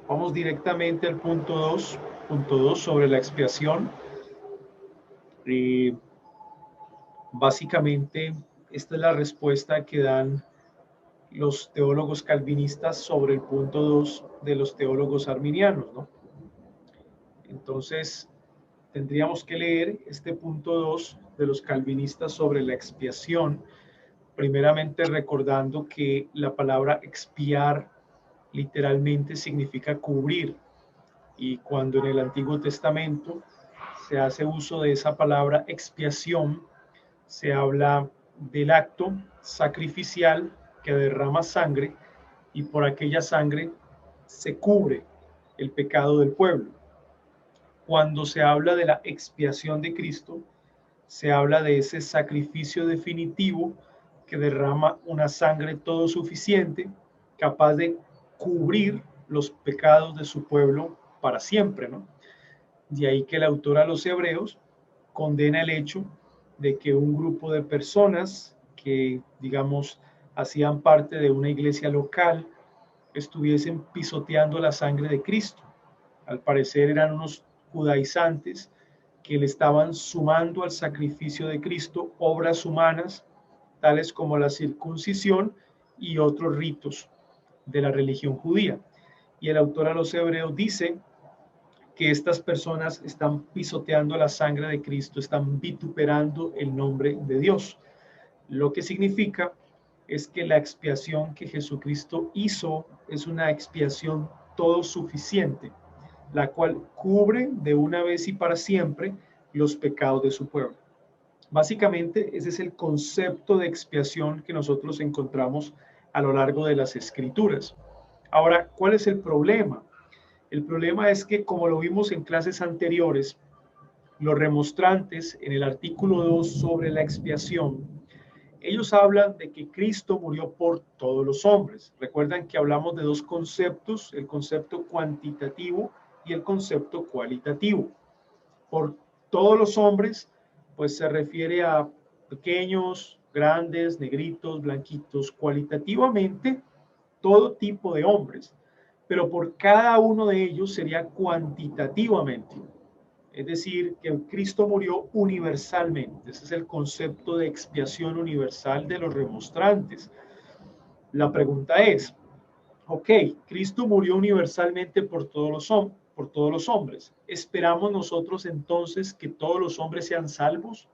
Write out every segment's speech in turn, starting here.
Vamos directamente al punto 2, sobre la expiación. Eh, Básicamente, esta es la respuesta que dan los teólogos calvinistas sobre el punto 2 de los teólogos arminianos, ¿no? Entonces, tendríamos que leer este punto 2 de los calvinistas sobre la expiación, primeramente recordando que la palabra expiar literalmente significa cubrir, y cuando en el Antiguo Testamento se hace uso de esa palabra expiación, se habla del acto sacrificial que derrama sangre y por aquella sangre se cubre el pecado del pueblo. Cuando se habla de la expiación de Cristo, se habla de ese sacrificio definitivo que derrama una sangre todo suficiente, capaz de cubrir los pecados de su pueblo para siempre, ¿no? De ahí que el autor a los Hebreos condena el hecho de que un grupo de personas que, digamos, hacían parte de una iglesia local estuviesen pisoteando la sangre de Cristo. Al parecer eran unos judaizantes que le estaban sumando al sacrificio de Cristo obras humanas, tales como la circuncisión y otros ritos de la religión judía. Y el autor a los Hebreos dice que estas personas están pisoteando la sangre de Cristo, están vituperando el nombre de Dios. Lo que significa es que la expiación que Jesucristo hizo es una expiación todo suficiente, la cual cubre de una vez y para siempre los pecados de su pueblo. Básicamente, ese es el concepto de expiación que nosotros encontramos a lo largo de las Escrituras. Ahora, ¿cuál es el problema? El problema es que, como lo vimos en clases anteriores, los remonstrantes en el artículo 2 sobre la expiación, ellos hablan de que Cristo murió por todos los hombres. Recuerdan que hablamos de dos conceptos, el concepto cuantitativo y el concepto cualitativo. Por todos los hombres, pues se refiere a pequeños, grandes, negritos, blanquitos, cualitativamente todo tipo de hombres, pero por cada uno de ellos sería cuantitativamente. Es decir, que Cristo murió universalmente. Ese es el concepto de expiación universal de los remonstrantes. La pregunta es, ok, Cristo murió universalmente por todos los hombres. ¿Esperamos nosotros entonces que todos los hombres sean salvos?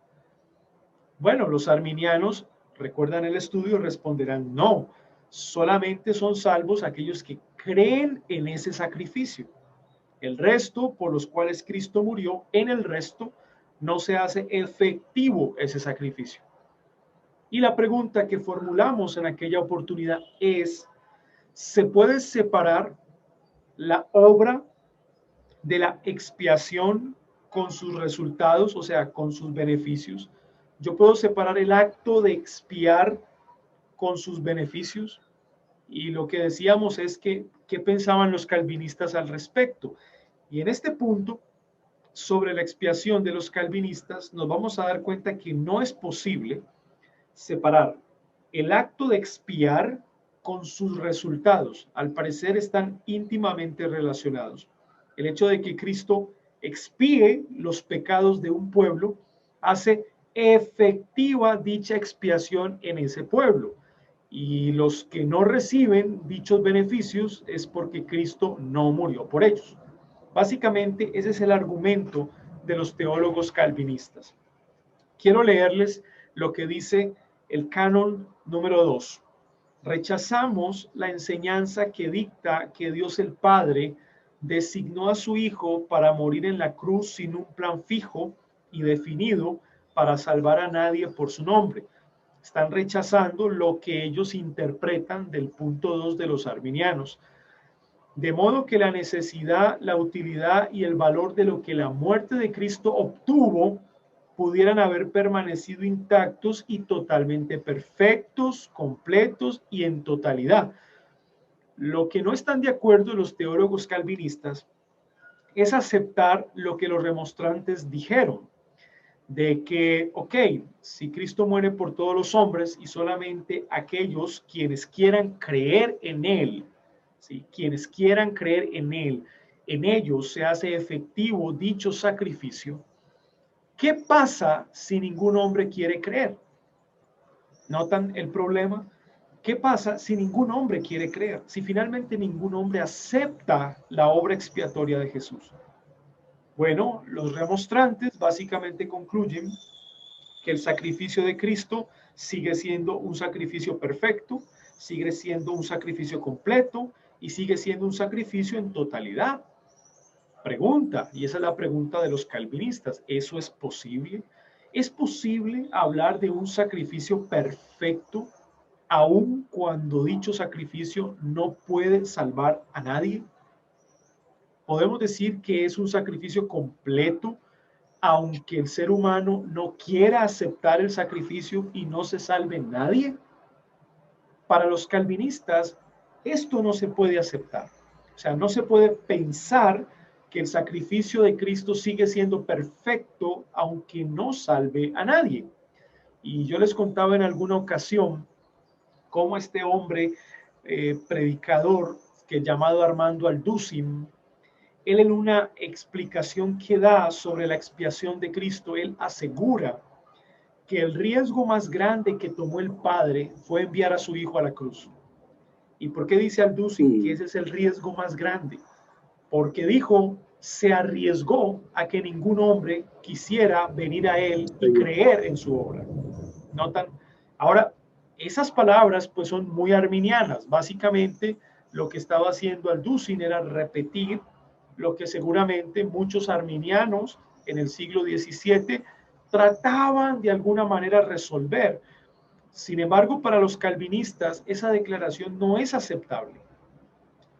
Bueno, los arminianos, recuerdan el estudio, responderán no. Solamente son salvos aquellos que creen en ese sacrificio. El resto, por los cuales Cristo murió, en el resto no se hace efectivo ese sacrificio. Y la pregunta que formulamos en aquella oportunidad es, ¿se puede separar la obra de la expiación con sus resultados, o sea, con sus beneficios? Yo puedo separar el acto de expiar con sus beneficios. Y lo que decíamos es que, ¿qué pensaban los calvinistas al respecto? Y en este punto, sobre la expiación de los calvinistas, nos vamos a dar cuenta que no es posible separar el acto de expiar con sus resultados. Al parecer están íntimamente relacionados. El hecho de que Cristo expíe los pecados de un pueblo hace efectiva dicha expiación en ese pueblo. Y los que no reciben dichos beneficios es porque Cristo no murió por ellos. Básicamente ese es el argumento de los teólogos calvinistas. Quiero leerles lo que dice el canon número 2. Rechazamos la enseñanza que dicta que Dios el Padre designó a su Hijo para morir en la cruz sin un plan fijo y definido para salvar a nadie por su nombre. Están rechazando lo que ellos interpretan del punto 2 de los arminianos. De modo que la necesidad, la utilidad y el valor de lo que la muerte de Cristo obtuvo pudieran haber permanecido intactos y totalmente perfectos, completos y en totalidad. Lo que no están de acuerdo los teólogos calvinistas es aceptar lo que los remonstrantes dijeron, de que, ok, si Cristo muere por todos los hombres y solamente aquellos quienes quieran creer en Él ¿sí? Quienes quieran creer en Él, en ellos se hace efectivo dicho sacrificio. ¿Qué pasa si ningún hombre quiere creer? ¿Notan el problema? ¿Qué pasa si ningún hombre quiere creer? Si finalmente ningún hombre acepta la obra expiatoria de Jesús. Bueno, los remonstrantes básicamente concluyen que el sacrificio de Cristo sigue siendo un sacrificio perfecto, sigue siendo un sacrificio completo y sigue siendo un sacrificio en totalidad. Pregunta, y esa es la pregunta de los calvinistas, ¿eso es posible? ¿Es posible hablar de un sacrificio perfecto aun cuando dicho sacrificio no puede salvar a nadie? ¿Podemos decir que es un sacrificio completo aunque el ser humano no quiera aceptar el sacrificio y no se salve nadie? Para los calvinistas, esto no se puede aceptar. O sea, no se puede pensar que el sacrificio de Cristo sigue siendo perfecto aunque no salve a nadie. Y yo les contaba en alguna ocasión cómo este hombre predicador que llamado Armando Alducin, él en una explicación que da sobre la expiación de Cristo, él asegura que el riesgo más grande que tomó el Padre fue enviar a su Hijo a la cruz. ¿Y por qué dice Alducin que ese es el riesgo más grande? Porque dijo, se arriesgó a que ningún hombre quisiera venir a él y creer en su obra. ¿Notan? Ahora, esas palabras pues son muy arminianas. Básicamente lo que estaba haciendo Alducin era repetir lo que seguramente muchos arminianos en el siglo XVII trataban de alguna manera resolver. Sin embargo, para los calvinistas esa declaración no es aceptable.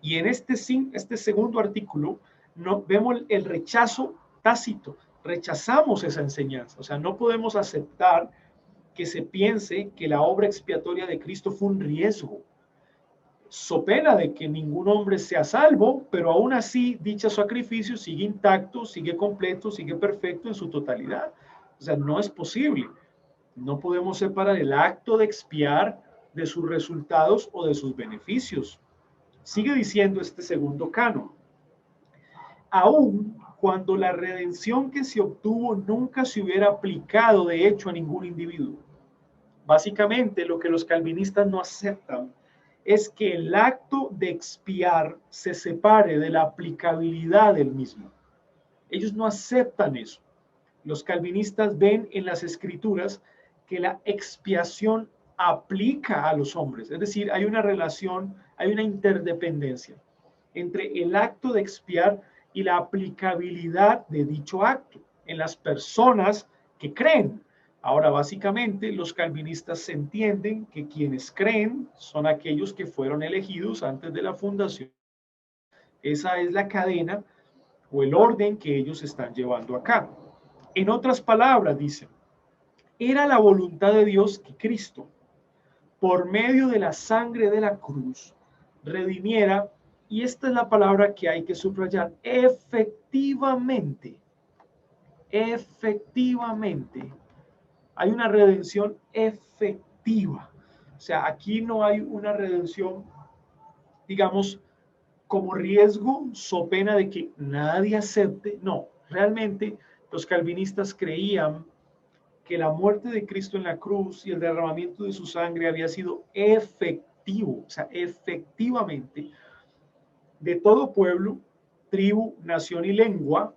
Y en este segundo artículo no, vemos el rechazo tácito. Rechazamos esa enseñanza. O sea, no podemos aceptar que se piense que la obra expiatoria de Cristo fue un riesgo, so pena de que ningún hombre sea salvo, pero aún así dicho sacrificio sigue intacto, sigue completo, sigue perfecto en su totalidad. O sea, no es posible. No podemos separar el acto de expiar de sus resultados o de sus beneficios. Sigue diciendo este segundo canon. Aún cuando la redención que se obtuvo nunca se hubiera aplicado de hecho a ningún individuo. Básicamente lo que los calvinistas no aceptan es que el acto de expiar se separe de la aplicabilidad del mismo. Ellos no aceptan eso. Los calvinistas ven en las escrituras que la expiación aplica a los hombres, es decir, hay una relación, hay una interdependencia entre el acto de expiar y la aplicabilidad de dicho acto en las personas que creen. Ahora, básicamente, los calvinistas entienden que quienes creen son aquellos que fueron elegidos antes de la fundación. Esa es la cadena o el orden que ellos están llevando acá. En otras palabras, dicen, era la voluntad de Dios que Cristo, por medio de la sangre de la cruz, redimiera, y esta es la palabra que hay que subrayar, efectivamente, efectivamente, hay una redención efectiva. O sea, aquí no hay una redención, digamos, como riesgo, so pena de que nadie acepte. No, realmente los calvinistas creían que la muerte de Cristo en la cruz y el derramamiento de su sangre había sido efectivo, o sea, efectivamente, de todo pueblo, tribu, nación y lengua,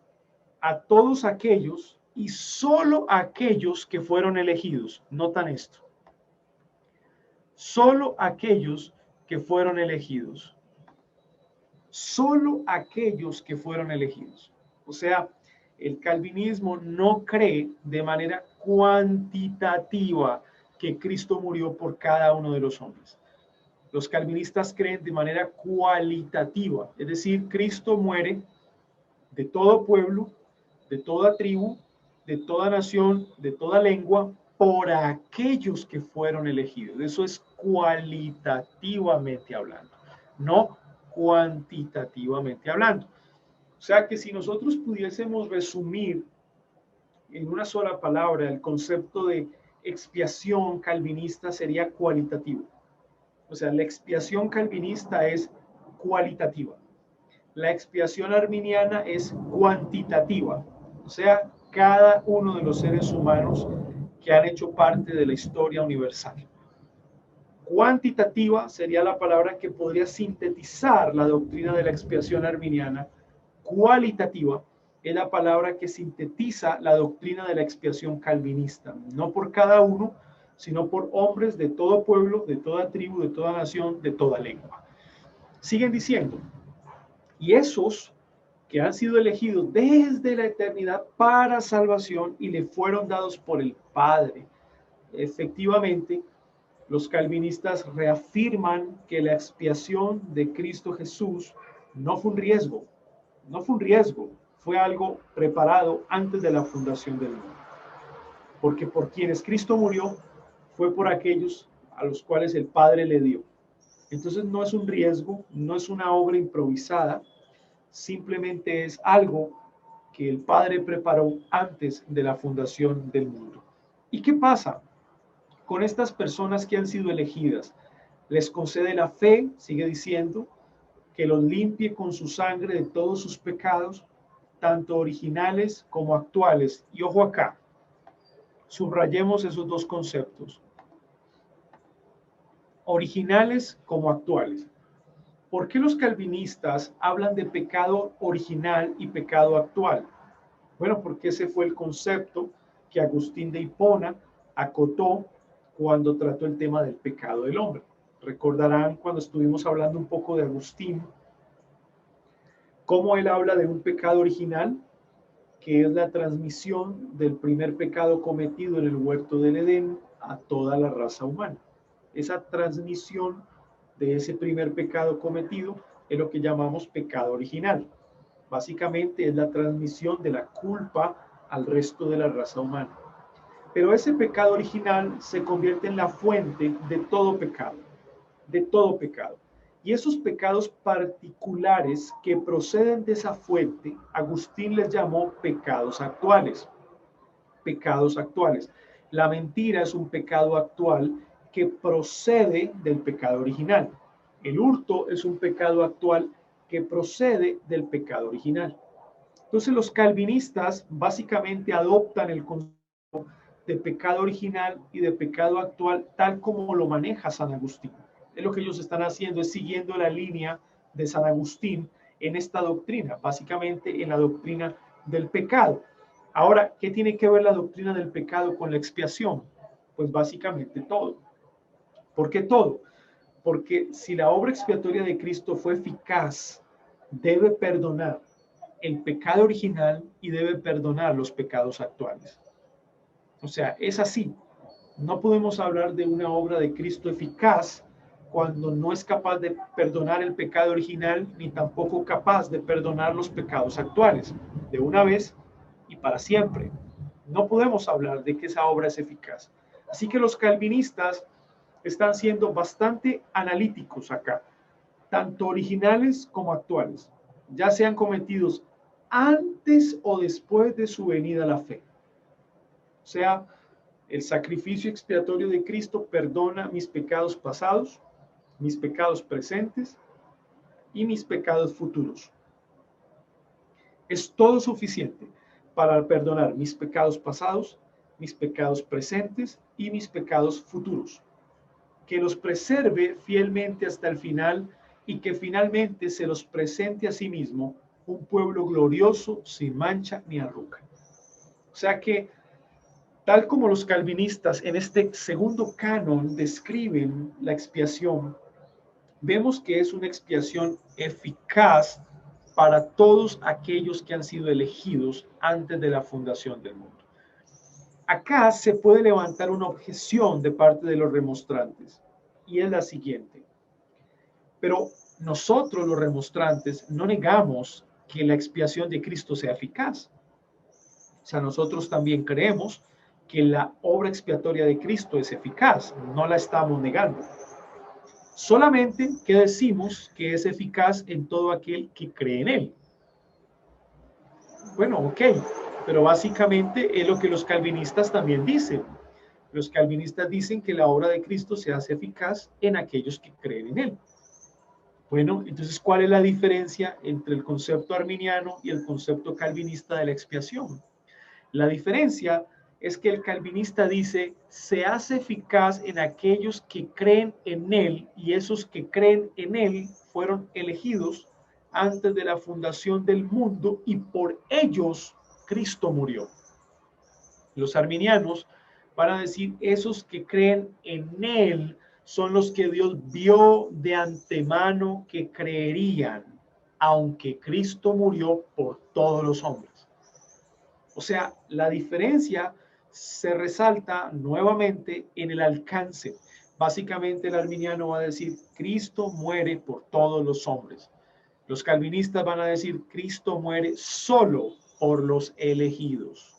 a todos aquellos y solo aquellos que fueron elegidos. Notan esto. Solo aquellos que fueron elegidos. Solo aquellos que fueron elegidos. O sea, el calvinismo no cree de manera cuantitativa que Cristo murió por cada uno de los hombres. Los calvinistas creen de manera cualitativa, es decir, Cristo muere de todo pueblo, de toda tribu, de toda nación, de toda lengua, por aquellos que fueron elegidos. Eso es cualitativamente hablando, no cuantitativamente hablando. O sea que si nosotros pudiésemos resumir en una sola palabra el concepto de expiación calvinista sería cualitativo. O sea, la expiación calvinista es cualitativa. La expiación arminiana es cuantitativa, o sea, cada uno de los seres humanos que han hecho parte de la historia universal. Cuantitativa sería la palabra que podría sintetizar la doctrina de la expiación arminiana. Cualitativa es la palabra que sintetiza la doctrina de la expiación calvinista, no por cada uno, sino por hombres de todo pueblo, de toda tribu, de toda nación, de toda lengua. Siguen diciendo, y esos que han sido elegidos desde la eternidad para salvación y le fueron dados por el Padre. Efectivamente, los calvinistas reafirman que la expiación de Cristo Jesús no fue un riesgo, fue algo preparado antes de la fundación del mundo. Porque por quienes Cristo murió fue por aquellos a los cuales el Padre le dio. Entonces no es un riesgo, no es una obra improvisada, simplemente es algo que el Padre preparó antes de la fundación del mundo. ¿Y qué pasa con estas personas que han sido elegidas? Les concede la fe, sigue diciendo, que los limpie con su sangre de todos sus pecados, tanto originales como actuales. Y ojo acá, subrayemos esos dos conceptos, originales como actuales. ¿Por qué los calvinistas hablan de pecado original y pecado actual? Bueno, porque ese fue el concepto que Agustín de Hipona acotó cuando trató el tema del pecado del hombre. Recordarán cuando estuvimos hablando un poco de Agustín, cómo él habla de un pecado original, que es la transmisión del primer pecado cometido en el huerto del Edén a toda la raza humana. Esa transmisión de ese primer pecado cometido es lo que llamamos pecado original. Básicamente es la transmisión de la culpa al resto de la raza humana. Pero ese pecado original se convierte en la fuente de todo pecado, de todo pecado. Y esos pecados particulares que proceden de esa fuente, Agustín les llamó pecados actuales. Pecados actuales. La mentira es un pecado actual que procede del pecado original. El hurto es un pecado actual que procede del pecado original. Entonces los calvinistas básicamente adoptan el concepto de pecado original y de pecado actual tal como lo maneja San Agustín. Es lo que ellos están haciendo, es siguiendo la línea de San Agustín en esta doctrina, básicamente en la doctrina del pecado. Ahora, ¿qué tiene que ver la doctrina del pecado con la expiación? Pues básicamente todo. ¿Por qué todo? Porque si la obra expiatoria de Cristo fue eficaz, debe perdonar el pecado original y debe perdonar los pecados actuales. O sea, es así. No podemos hablar de una obra de Cristo eficaz cuando no es capaz de perdonar el pecado original ni tampoco capaz de perdonar los pecados actuales de una vez y para siempre. No podemos hablar de que esa obra es eficaz. Así que los calvinistas están siendo bastante analíticos acá, tanto originales como actuales, ya sean cometidos antes o después de su venida a la fe. O sea, el sacrificio expiatorio de Cristo perdona mis pecados pasados, mis pecados presentes y mis pecados futuros. Es todo suficiente para perdonar mis pecados pasados, mis pecados presentes y mis pecados futuros. Que los preserve fielmente hasta el final y que finalmente se los presente a sí mismo un pueblo glorioso, sin mancha ni arruga. O sea que, tal como los calvinistas en este segundo canon describen la expiación, vemos que es una expiación eficaz para todos aquellos que han sido elegidos antes de la fundación del mundo. Acá se puede levantar una objeción de parte de los remonstrantes, y es la siguiente. Pero nosotros, los remonstrantes, no negamos que la expiación de Cristo sea eficaz. O sea, nosotros también creemos que la obra expiatoria de Cristo es eficaz, no la estamos negando. Solamente que decimos que es eficaz en todo aquel que cree en él. Bueno, ok, pero básicamente es lo que los calvinistas también dicen. Los calvinistas dicen que la obra de Cristo se hace eficaz en aquellos que creen en él. Bueno, entonces, ¿cuál es la diferencia entre el concepto arminiano y el concepto calvinista de la expiación? La diferencia es que el calvinista dice, se hace eficaz en aquellos que creen en él, y esos que creen en él fueron elegidos antes de la fundación del mundo y por ellos Cristo murió. Los arminianos van a decir, esos que creen en él son los que Dios vio de antemano que creerían, aunque Cristo murió por todos los hombres. O sea, la diferencia se resalta nuevamente en el alcance. Básicamente el arminiano va a decir, Cristo muere por todos los hombres. Los calvinistas van a decir, Cristo muere solo por los elegidos.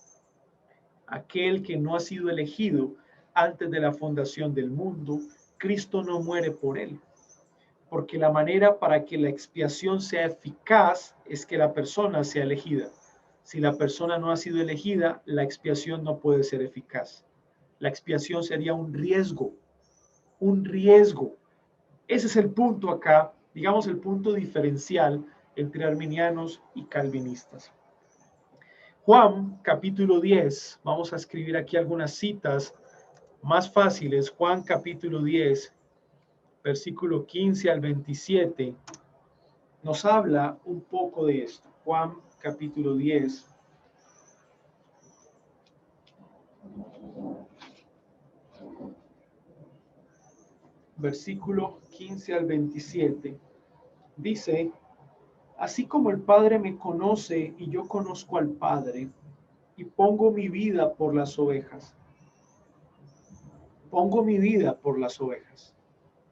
Aquel que no ha sido elegido antes de la fundación del mundo, Cristo no muere por él. Porque la manera para que la expiación sea eficaz es que la persona sea elegida. Si la persona no ha sido elegida, la expiación no puede ser eficaz. La expiación sería un riesgo, un riesgo. Ese es el punto acá, digamos el punto diferencial entre arminianos y calvinistas. Juan capítulo 10, vamos a escribir aquí algunas citas más fáciles. Juan capítulo 10, versículo 15 al 27, nos habla un poco de esto. Juan capítulo 10. Versículo 15 al 27, dice, así como el Padre me conoce y yo conozco al Padre, y pongo mi vida por las ovejas. Pongo mi vida por las ovejas.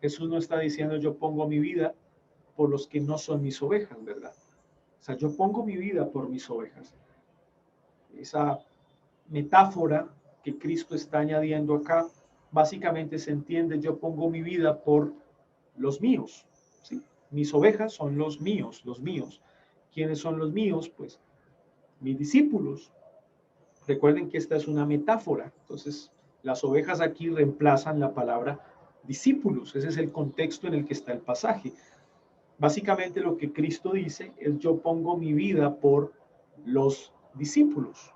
Jesús no está diciendo yo pongo mi vida por los que no son mis ovejas, ¿verdad? O sea, yo pongo mi vida por mis ovejas. Esa metáfora que Cristo está añadiendo acá, básicamente se entiende, yo pongo mi vida por los míos, ¿sí? Mis ovejas son los míos, los míos. ¿Quiénes son los míos? Pues mis discípulos. Recuerden que esta es una metáfora, entonces las ovejas aquí reemplazan la palabra discípulos, ese es el contexto en el que está el pasaje. Básicamente lo que Cristo dice es yo pongo mi vida por los discípulos.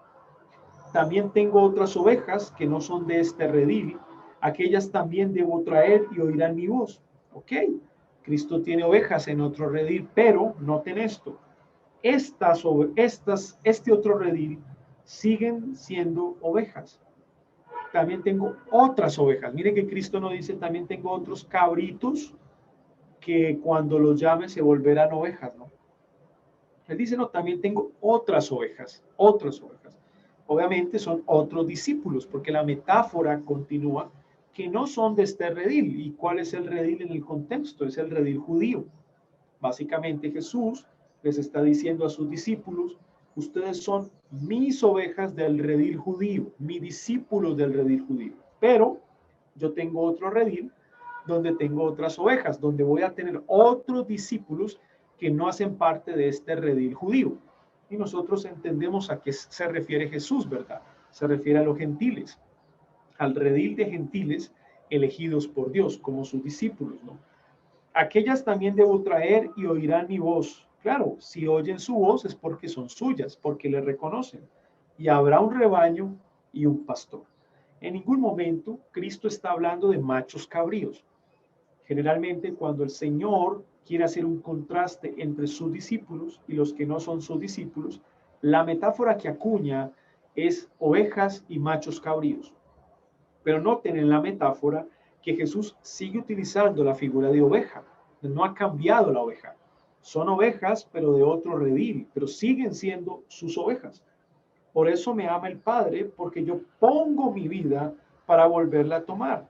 También tengo otras ovejas que no son de este redil, aquellas también debo traer y oirán mi voz. Ok, Cristo tiene ovejas en otro redil, pero noten esto, este otro redil siguen siendo ovejas. También tengo otras ovejas. Mire que Cristo no dice, también tengo otros cabritos que cuando los llame se volverán ovejas, ¿no? Él dice, no, también tengo otras ovejas, otras ovejas. Obviamente son otros discípulos, porque la metáfora continúa que no son de este redil. ¿Y cuál es el redil en el contexto? Es el redil judío. Básicamente Jesús les está diciendo a sus discípulos, ustedes son mis ovejas del redil judío, mis discípulos del redil judío. Pero yo tengo otro redil donde tengo otras ovejas, donde voy a tener otros discípulos que no hacen parte de este redil judío. Y nosotros entendemos a qué se refiere Jesús, ¿verdad? Se refiere a los gentiles, al redil de gentiles elegidos por Dios como sus discípulos, ¿no? Aquellas también debo traer y oirán mi voz. Claro, si oyen su voz es porque son suyas, porque le reconocen. Y habrá un rebaño y un pastor. En ningún momento Cristo está hablando de machos cabríos. Generalmente cuando el Señor quiere hacer un contraste entre sus discípulos y los que no son sus discípulos, la metáfora que acuña es ovejas y machos cabríos. Pero noten en la metáfora que Jesús sigue utilizando la figura de oveja. No ha cambiado la oveja. Son ovejas, pero de otro redil, pero siguen siendo sus ovejas. Por eso me ama el Padre, porque yo pongo mi vida para volverla a tomar.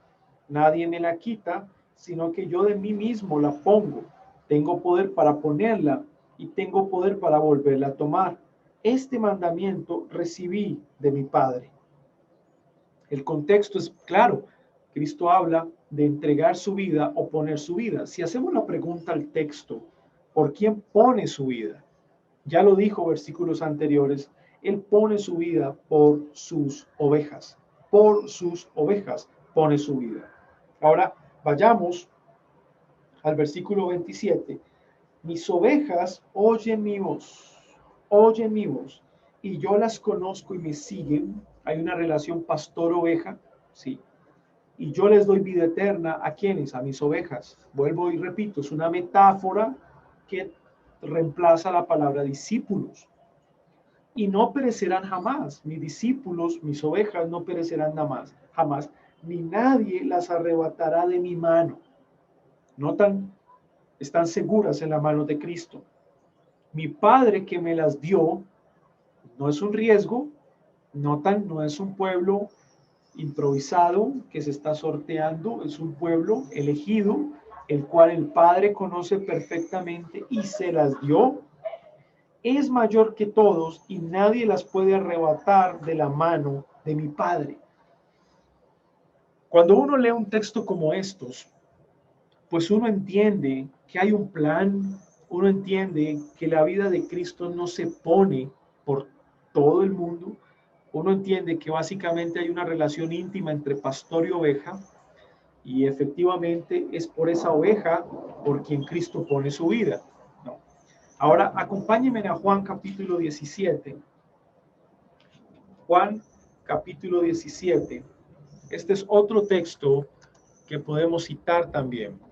Nadie me la quita, sino que yo de mí mismo la pongo. Tengo poder para ponerla y tengo poder para volverla a tomar. Este mandamiento recibí de mi Padre. El contexto es claro. Cristo habla de entregar su vida o poner su vida. Si hacemos la pregunta al texto, ¿por quién pone su vida? Ya lo dijo versículos anteriores, Él pone su vida por sus ovejas. Por sus ovejas pone su vida. Ahora vayamos al versículo 27, mis ovejas oyen mi voz, y yo las conozco y me siguen. Hay una relación pastor-oveja, sí. Y yo les doy vida eterna, ¿a quiénes? A mis ovejas. Vuelvo y repito, es una metáfora que reemplaza la palabra discípulos. Y no perecerán jamás. Mis discípulos, mis ovejas no perecerán jamás, ni nadie las arrebatará de mi mano. Notan, están seguras en la mano de Cristo. Mi Padre que me las dio, no es un riesgo, notan, no es un pueblo improvisado que se está sorteando, es un pueblo elegido, el cual el Padre conoce perfectamente y se las dio. Es mayor que todos y nadie las puede arrebatar de la mano de mi Padre. Cuando uno lee un texto como estos, pues uno entiende que hay un plan, uno entiende que la vida de Cristo no se pone por todo el mundo, uno entiende que básicamente hay una relación íntima entre pastor y oveja, y efectivamente es por esa oveja por quien Cristo pone su vida. No. Ahora, acompáñenme a Juan capítulo 17. Juan capítulo 17. Este es otro texto que podemos citar también.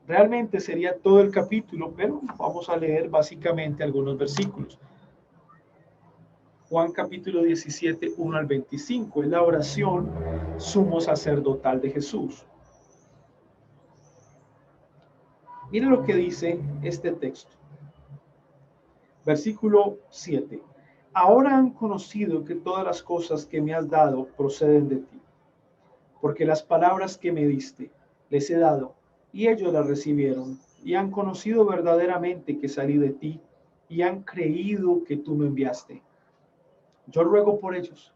Realmente sería todo el capítulo, pero vamos a leer básicamente algunos versículos. Juan capítulo 17, 1 al 25, es la oración sumo sacerdotal de Jesús. Miren lo que dice este texto. Versículo 7. Ahora han conocido que todas las cosas que me has dado proceden de ti, porque las palabras que me diste les he dado, y ellos las recibieron, y han conocido verdaderamente que salí de ti, y han creído que tú me enviaste. Yo ruego por ellos,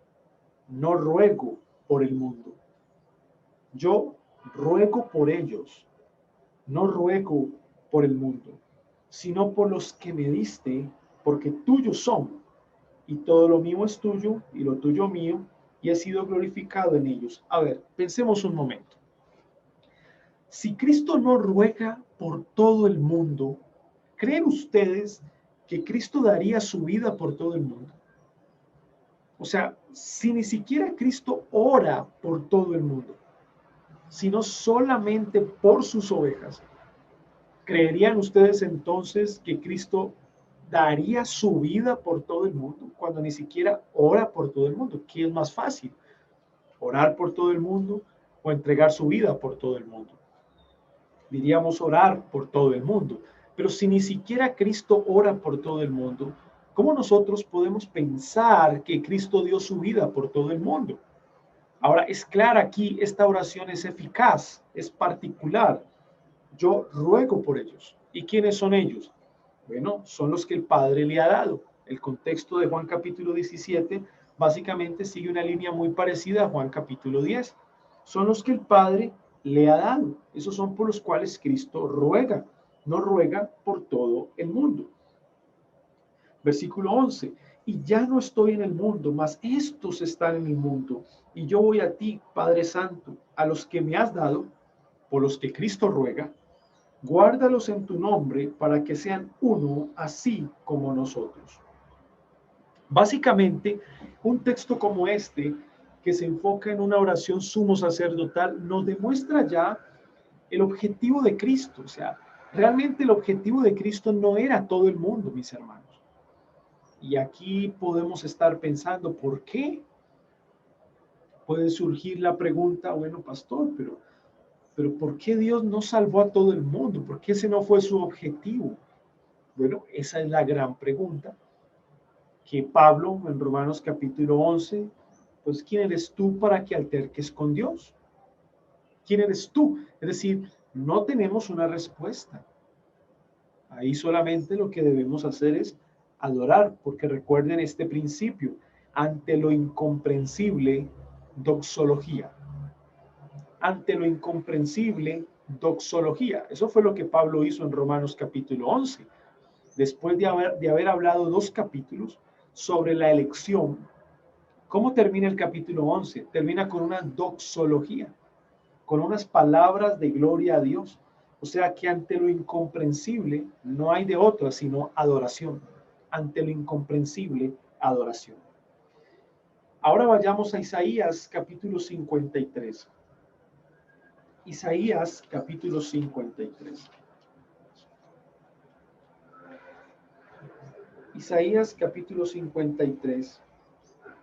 no ruego por el mundo. Yo ruego por ellos, no ruego por el mundo, sino por los que me diste, porque tuyos son, y todo lo mío es tuyo, y lo tuyo mío, y he sido glorificado en ellos. A ver, pensemos un momento. Si Cristo no ruega por todo el mundo, ¿creen ustedes que Cristo daría su vida por todo el mundo? O sea, si ni siquiera Cristo ora por todo el mundo, sino solamente por sus ovejas, ¿creerían ustedes entonces que Cristo daría su vida por todo el mundo cuando ni siquiera ora por todo el mundo? ¿Qué es más fácil? ¿Orar por todo el mundo o entregar su vida por todo el mundo? Diríamos orar por todo el mundo. Pero si ni siquiera Cristo ora por todo el mundo, ¿cómo nosotros podemos pensar que Cristo dio su vida por todo el mundo? Ahora, es clara aquí, esta oración es eficaz, es particular. Yo ruego por ellos. ¿Y quiénes son ellos? Bueno, son los que el Padre le ha dado. El contexto de Juan capítulo 17 básicamente sigue una línea muy parecida a Juan capítulo 10. Son los que el Padre le ha dado. Esos son por los cuales Cristo ruega. No ruega por todo el mundo. Versículo 11. Y ya no estoy en el mundo, mas estos están en el mundo. Y yo voy a ti, Padre Santo, a los que me has dado, por los que Cristo ruega, guárdalos en tu nombre para que sean uno, así como nosotros. Básicamente, un texto como este, que se enfoca en una oración sumo sacerdotal, nos demuestra ya el objetivo de Cristo. O sea, realmente el objetivo de Cristo no era todo el mundo, mis hermanos. Y aquí podemos estar pensando, ¿por qué? Puede surgir la pregunta, bueno, pastor, pero ¿por qué Dios no salvó a todo el mundo? ¿Por qué ese no fue su objetivo? Bueno, esa es la gran pregunta que Pablo en Romanos capítulo 11, pues ¿quién eres tú para que alterques con Dios? ¿Quién eres tú? Es decir, no tenemos una respuesta. Ahí solamente lo que debemos hacer es adorar, porque recuerden este principio, ante lo incomprensible, doxología. Ante lo incomprensible, doxología. Eso fue lo que Pablo hizo en Romanos capítulo 11. Después de haber hablado 2 capítulos sobre la elección, ¿cómo termina el capítulo 11? Termina con una doxología, con unas palabras de gloria a Dios. O sea que ante lo incomprensible no hay de otra sino adoración. Ante lo incomprensible, adoración. Ahora vayamos a Isaías capítulo 53. Isaías capítulo 53. Isaías capítulo 53.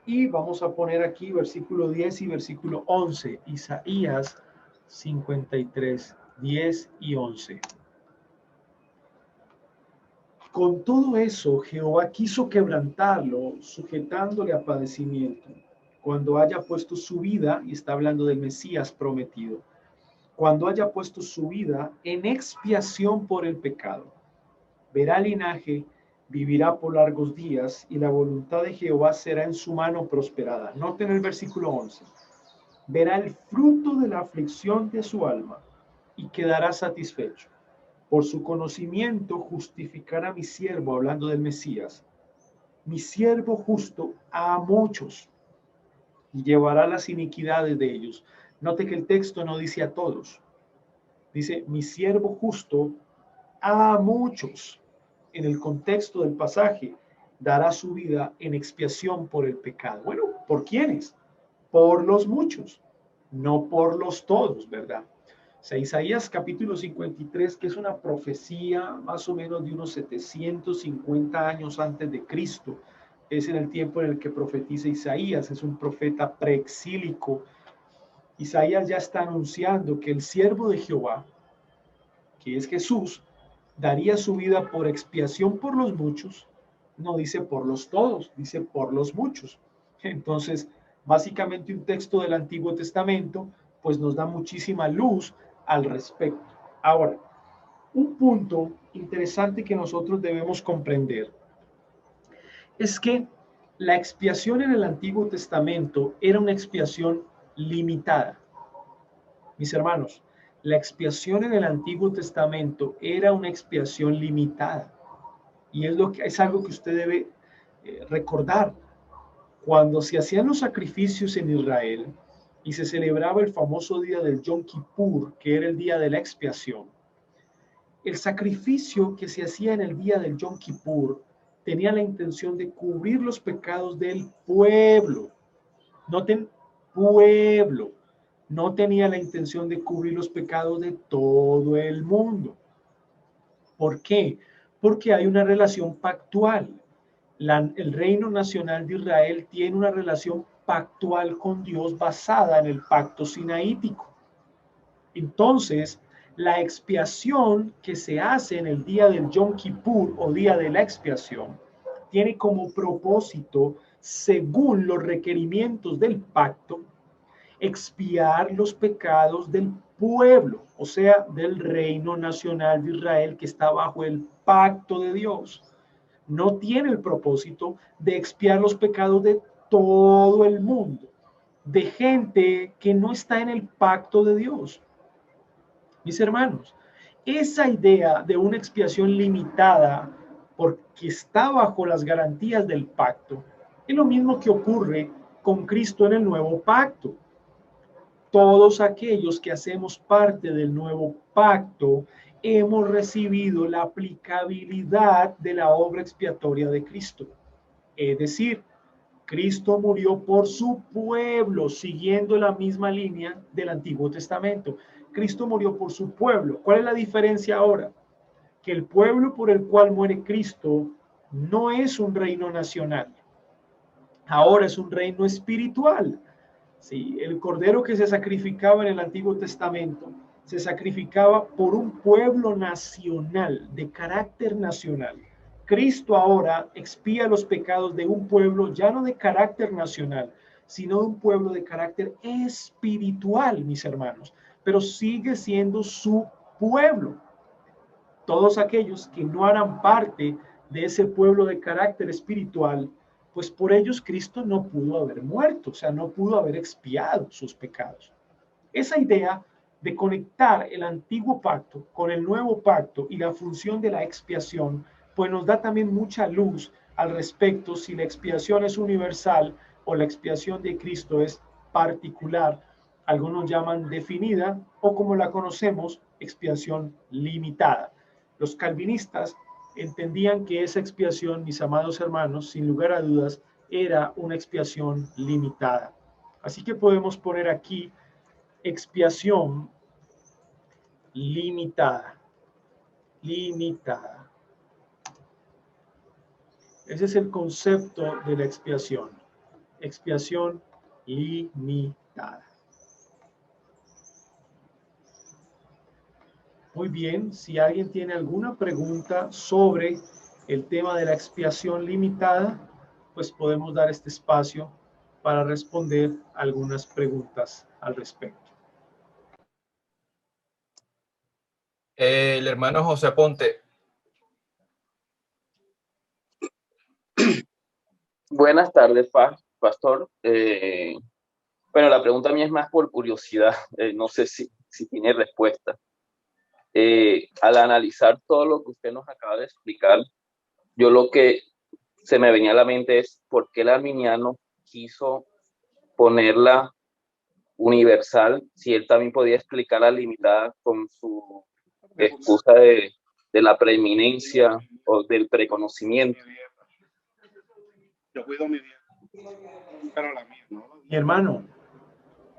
Y vamos a poner aquí versículo 10 y versículo 11. Isaías 53, 10 y 11. Con todo eso, Jehová quiso quebrantarlo, sujetándole a padecimiento, cuando haya puesto su vida, y está hablando del Mesías prometido, cuando haya puesto su vida en expiación por el pecado. Verá linaje, vivirá por largos días, y la voluntad de Jehová será en su mano prosperada. Noten el versículo 11. Verá el fruto de la aflicción de su alma, y quedará satisfecho. Por su conocimiento justificará a mi siervo, hablando del Mesías, mi siervo justo a muchos, y llevará las iniquidades de ellos. Note que el texto no dice a todos, dice mi siervo justo a muchos. En el contexto del pasaje, dará su vida en expiación por el pecado. Bueno, ¿por quiénes? Por los muchos, no por los todos, ¿verdad? O sea, Isaías capítulo 53, que es una profecía más o menos de unos 750 años antes de Cristo, es en el tiempo en el que profetiza Isaías, es un profeta preexílico. Isaías ya está anunciando que el siervo de Jehová, que es Jesús, daría su vida por expiación por los muchos, no dice por los todos, dice por los muchos. Entonces, básicamente un texto del Antiguo Testamento, pues nos da muchísima luz al respecto. Ahora, un punto interesante que nosotros debemos comprender es que la expiación en el Antiguo Testamento era una expiación limitada. Mis hermanos, la expiación en el Antiguo Testamento era una expiación limitada. Y es algo que usted debe recordar. Cuando se hacían los sacrificios en Israel y se celebraba el famoso día del Yom Kippur, que era el día de la expiación, el sacrificio que se hacía en el día del Yom Kippur tenía la intención de cubrir los pecados del pueblo. Noten, pueblo. No tenía la intención de cubrir los pecados de todo el mundo. ¿Por qué? Porque hay una relación pactual. El reino nacional de Israel tiene una relación pactual con Dios basada en el pacto sinaítico. Entonces, la expiación que se hace en el día del Yom Kippur o día de la expiación tiene como propósito, según los requerimientos del pacto, expiar los pecados del pueblo, o sea, del reino nacional de Israel que está bajo el pacto de Dios. No tiene el propósito de expiar los pecados de todo el mundo, de gente que no está en el pacto de Dios. Mis hermanos, esa idea de una expiación limitada porque está bajo las garantías del pacto es lo mismo que ocurre con Cristo en el nuevo pacto. Todos aquellos que hacemos parte del nuevo pacto hemos recibido la aplicabilidad de la obra expiatoria de Cristo. Es decir, Cristo murió por su pueblo, siguiendo la misma línea del Antiguo Testamento. Cristo murió por su pueblo. ¿Cuál es la diferencia ahora? Que el pueblo por el cual muere Cristo no es un reino nacional. Ahora es un reino espiritual. Sí, el cordero que se sacrificaba en el Antiguo Testamento se sacrificaba por un pueblo nacional, de carácter nacional. Cristo ahora expía los pecados de un pueblo ya no de carácter nacional, sino de un pueblo de carácter espiritual, mis hermanos, pero sigue siendo su pueblo. Todos aquellos que no harán parte de ese pueblo de carácter espiritual, pues por ellos Cristo no pudo haber muerto, o sea, no pudo haber expiado sus pecados. Esa idea de conectar el antiguo pacto con el nuevo pacto y la función de la expiación, pues nos da también mucha luz al respecto si la expiación es universal o la expiación de Cristo es particular. Algunos llaman definida o como la conocemos expiación limitada. Los calvinistas entendían que esa expiación, mis amados hermanos, sin lugar a dudas, era una expiación limitada. Así que podemos poner aquí expiación limitada. Limitada. Ese es el concepto de la expiación. Expiación limitada. Muy bien, si alguien tiene alguna pregunta sobre el tema de la expiación limitada, pues podemos dar este espacio para responder algunas preguntas al respecto. El hermano José Ponte. Buenas tardes, pastor. Bueno, la pregunta mía es más por curiosidad. No sé si tiene respuesta. Al analizar todo lo que usted nos acaba de explicar, yo lo que se me venía a la mente es por qué el arminiano quiso ponerla universal si él también podía explicarla limitada con su excusa de la preeminencia o del preconocimiento. Yo cuido mi vida, pero la mía, ¿no? Mi hermano,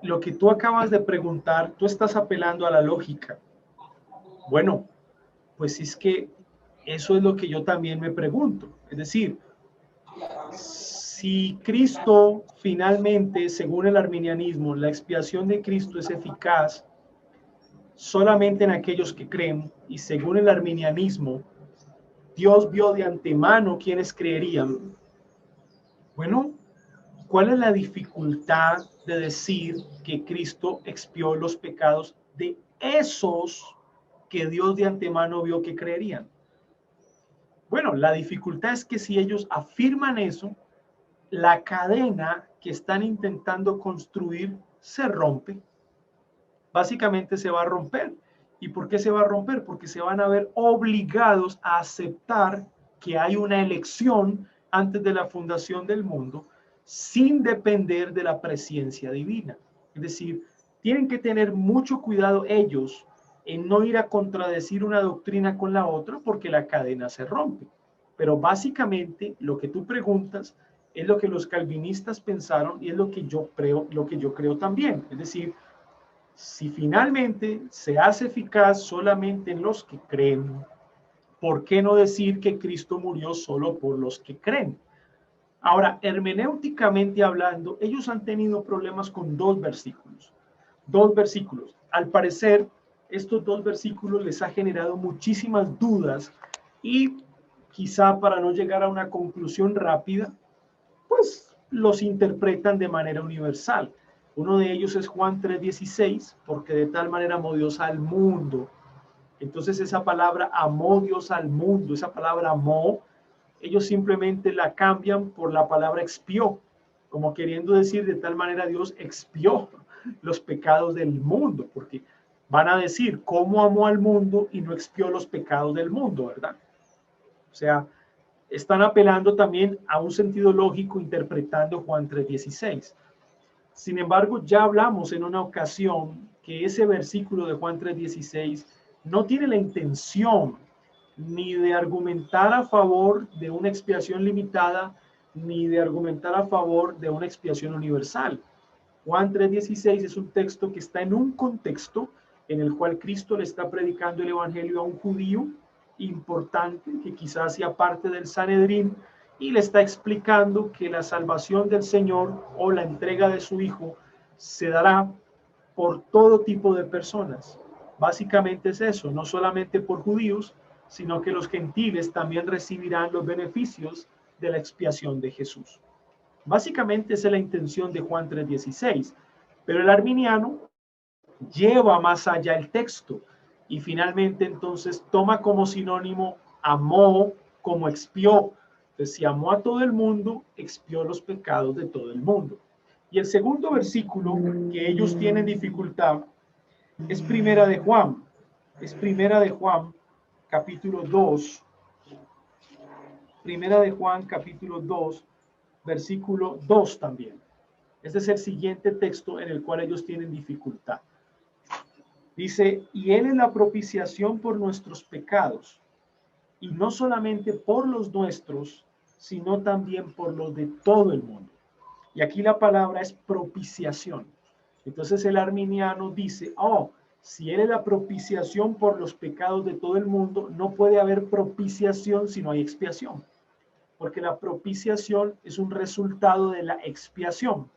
lo que tú acabas de preguntar, tú estás apelando a la lógica. Bueno, pues es que eso es lo que yo también me pregunto. Es decir, si Cristo finalmente, según el arminianismo, la expiación de Cristo es eficaz solamente en aquellos que creen, y según el arminianismo, Dios vio de antemano quienes creerían. Bueno, ¿cuál es la dificultad de decir que Cristo expió los pecados de esos que Dios de antemano vio que creerían? Bueno, la dificultad es que si ellos afirman eso, la cadena que están intentando construir se rompe. Básicamente se va a romper. ¿Y por qué se va a romper? Porque se van a ver obligados a aceptar que hay una elección antes de la fundación del mundo sin depender de la presencia divina. Es decir, tienen que tener mucho cuidado ellos en no ir a contradecir una doctrina con la otra porque la cadena se rompe. Pero básicamente lo que tú preguntas es lo que los calvinistas pensaron y es lo que yo creo también. Es decir, si finalmente se hace eficaz solamente en los que creen, ¿por qué no decir que Cristo murió solo por los que creen? Ahora, hermenéuticamente hablando, ellos han tenido problemas con dos versículos. Dos versículos. Al parecer, estos dos versículos les ha generado muchísimas dudas y quizá para no llegar a una conclusión rápida, pues los interpretan de manera universal. Uno de ellos es Juan 3:16, porque de tal manera amó Dios al mundo. Entonces esa palabra amó Dios al mundo, esa palabra amó, ellos simplemente la cambian por la palabra expió, como queriendo decir de tal manera Dios expió los pecados del mundo, porque van a decir cómo amó al mundo y no expió los pecados del mundo, ¿verdad? O sea, están apelando también a un sentido lógico interpretando Juan 3:16. Sin embargo, ya hablamos en una ocasión que ese versículo de Juan 3:16 no tiene la intención ni de argumentar a favor de una expiación limitada, ni de argumentar a favor de una expiación universal. Juan 3:16 es un texto que está en un contexto en el cual Cristo le está predicando el evangelio a un judío importante que quizás hacía parte del Sanedrín y le está explicando que la salvación del Señor o la entrega de su Hijo se dará por todo tipo de personas. Básicamente es eso, no solamente por judíos, sino que los gentiles también recibirán los beneficios de la expiación de Jesús. Básicamente esa es la intención de Juan 3:16, pero el arminiano lleva más allá el texto y finalmente entonces toma como sinónimo amó como expió. Entonces, si amó a todo el mundo, expió los pecados de todo el mundo. Y el segundo versículo que ellos tienen dificultad es Primera de Juan. Es Primera de Juan, capítulo 2. Primera de Juan, capítulo 2, versículo 2 también. Este es el siguiente texto en el cual ellos tienen dificultad. Dice, y Él es la propiciación por nuestros pecados, y no solamente por los nuestros, sino también por los de todo el mundo. Y aquí la palabra es propiciación. Entonces el arminiano dice, oh, si Él es la propiciación por los pecados de todo el mundo, no puede haber propiciación si no hay expiación, porque la propiciación es un resultado de la expiación.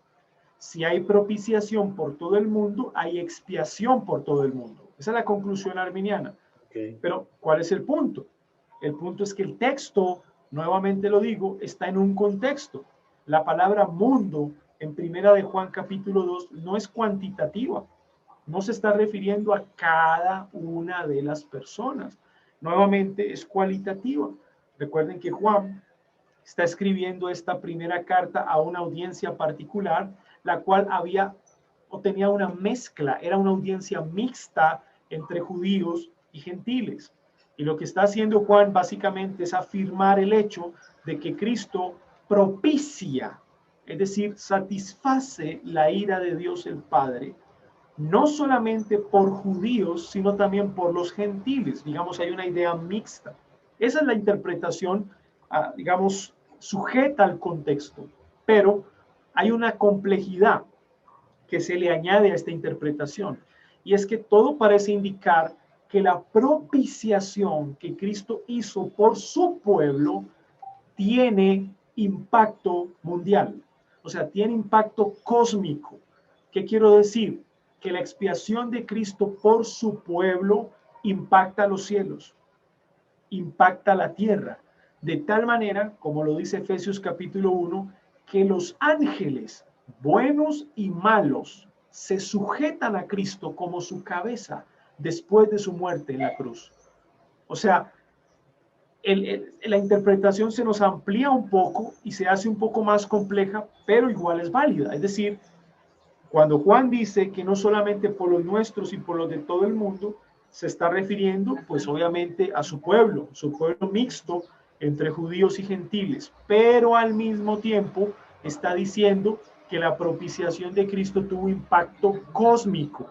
Si hay propiciación por todo el mundo, hay expiación por todo el mundo. Esa es la conclusión arminiana. Okay. Pero, ¿cuál es el punto? El punto es que el texto, nuevamente lo digo, está en un contexto. La palabra mundo en Primera de Juan capítulo 2 no es cuantitativa. No se está refiriendo a cada una de las personas. Nuevamente es cualitativa. Recuerden que Juan está escribiendo esta primera carta a una audiencia particular, la cual había o tenía una mezcla, era una audiencia mixta entre judíos y gentiles. Y lo que está haciendo Juan básicamente es afirmar el hecho de que Cristo propicia, es decir, satisface la ira de Dios el Padre, no solamente por judíos, sino también por los gentiles. Digamos, hay una idea mixta. Esa es la interpretación, digamos, sujeta al contexto, pero hay una complejidad que se le añade a esta interpretación, y es que todo parece indicar que la propiciación que Cristo hizo por su pueblo tiene impacto mundial, o sea, tiene impacto cósmico. ¿Qué quiero decir? Que la expiación de Cristo por su pueblo impacta los cielos, impacta la tierra, de tal manera, como lo dice Efesios capítulo 1, que los ángeles, buenos y malos, se sujetan a Cristo como su cabeza después de su muerte en la cruz. O sea, la interpretación se nos amplía un poco y se hace un poco más compleja, pero igual es válida. Es decir, cuando Juan dice que no solamente por los nuestros y por los de todo el mundo, se está refiriendo pues obviamente a su pueblo mixto entre judíos y gentiles, pero al mismo tiempo está diciendo que la propiciación de Cristo tuvo impacto cósmico.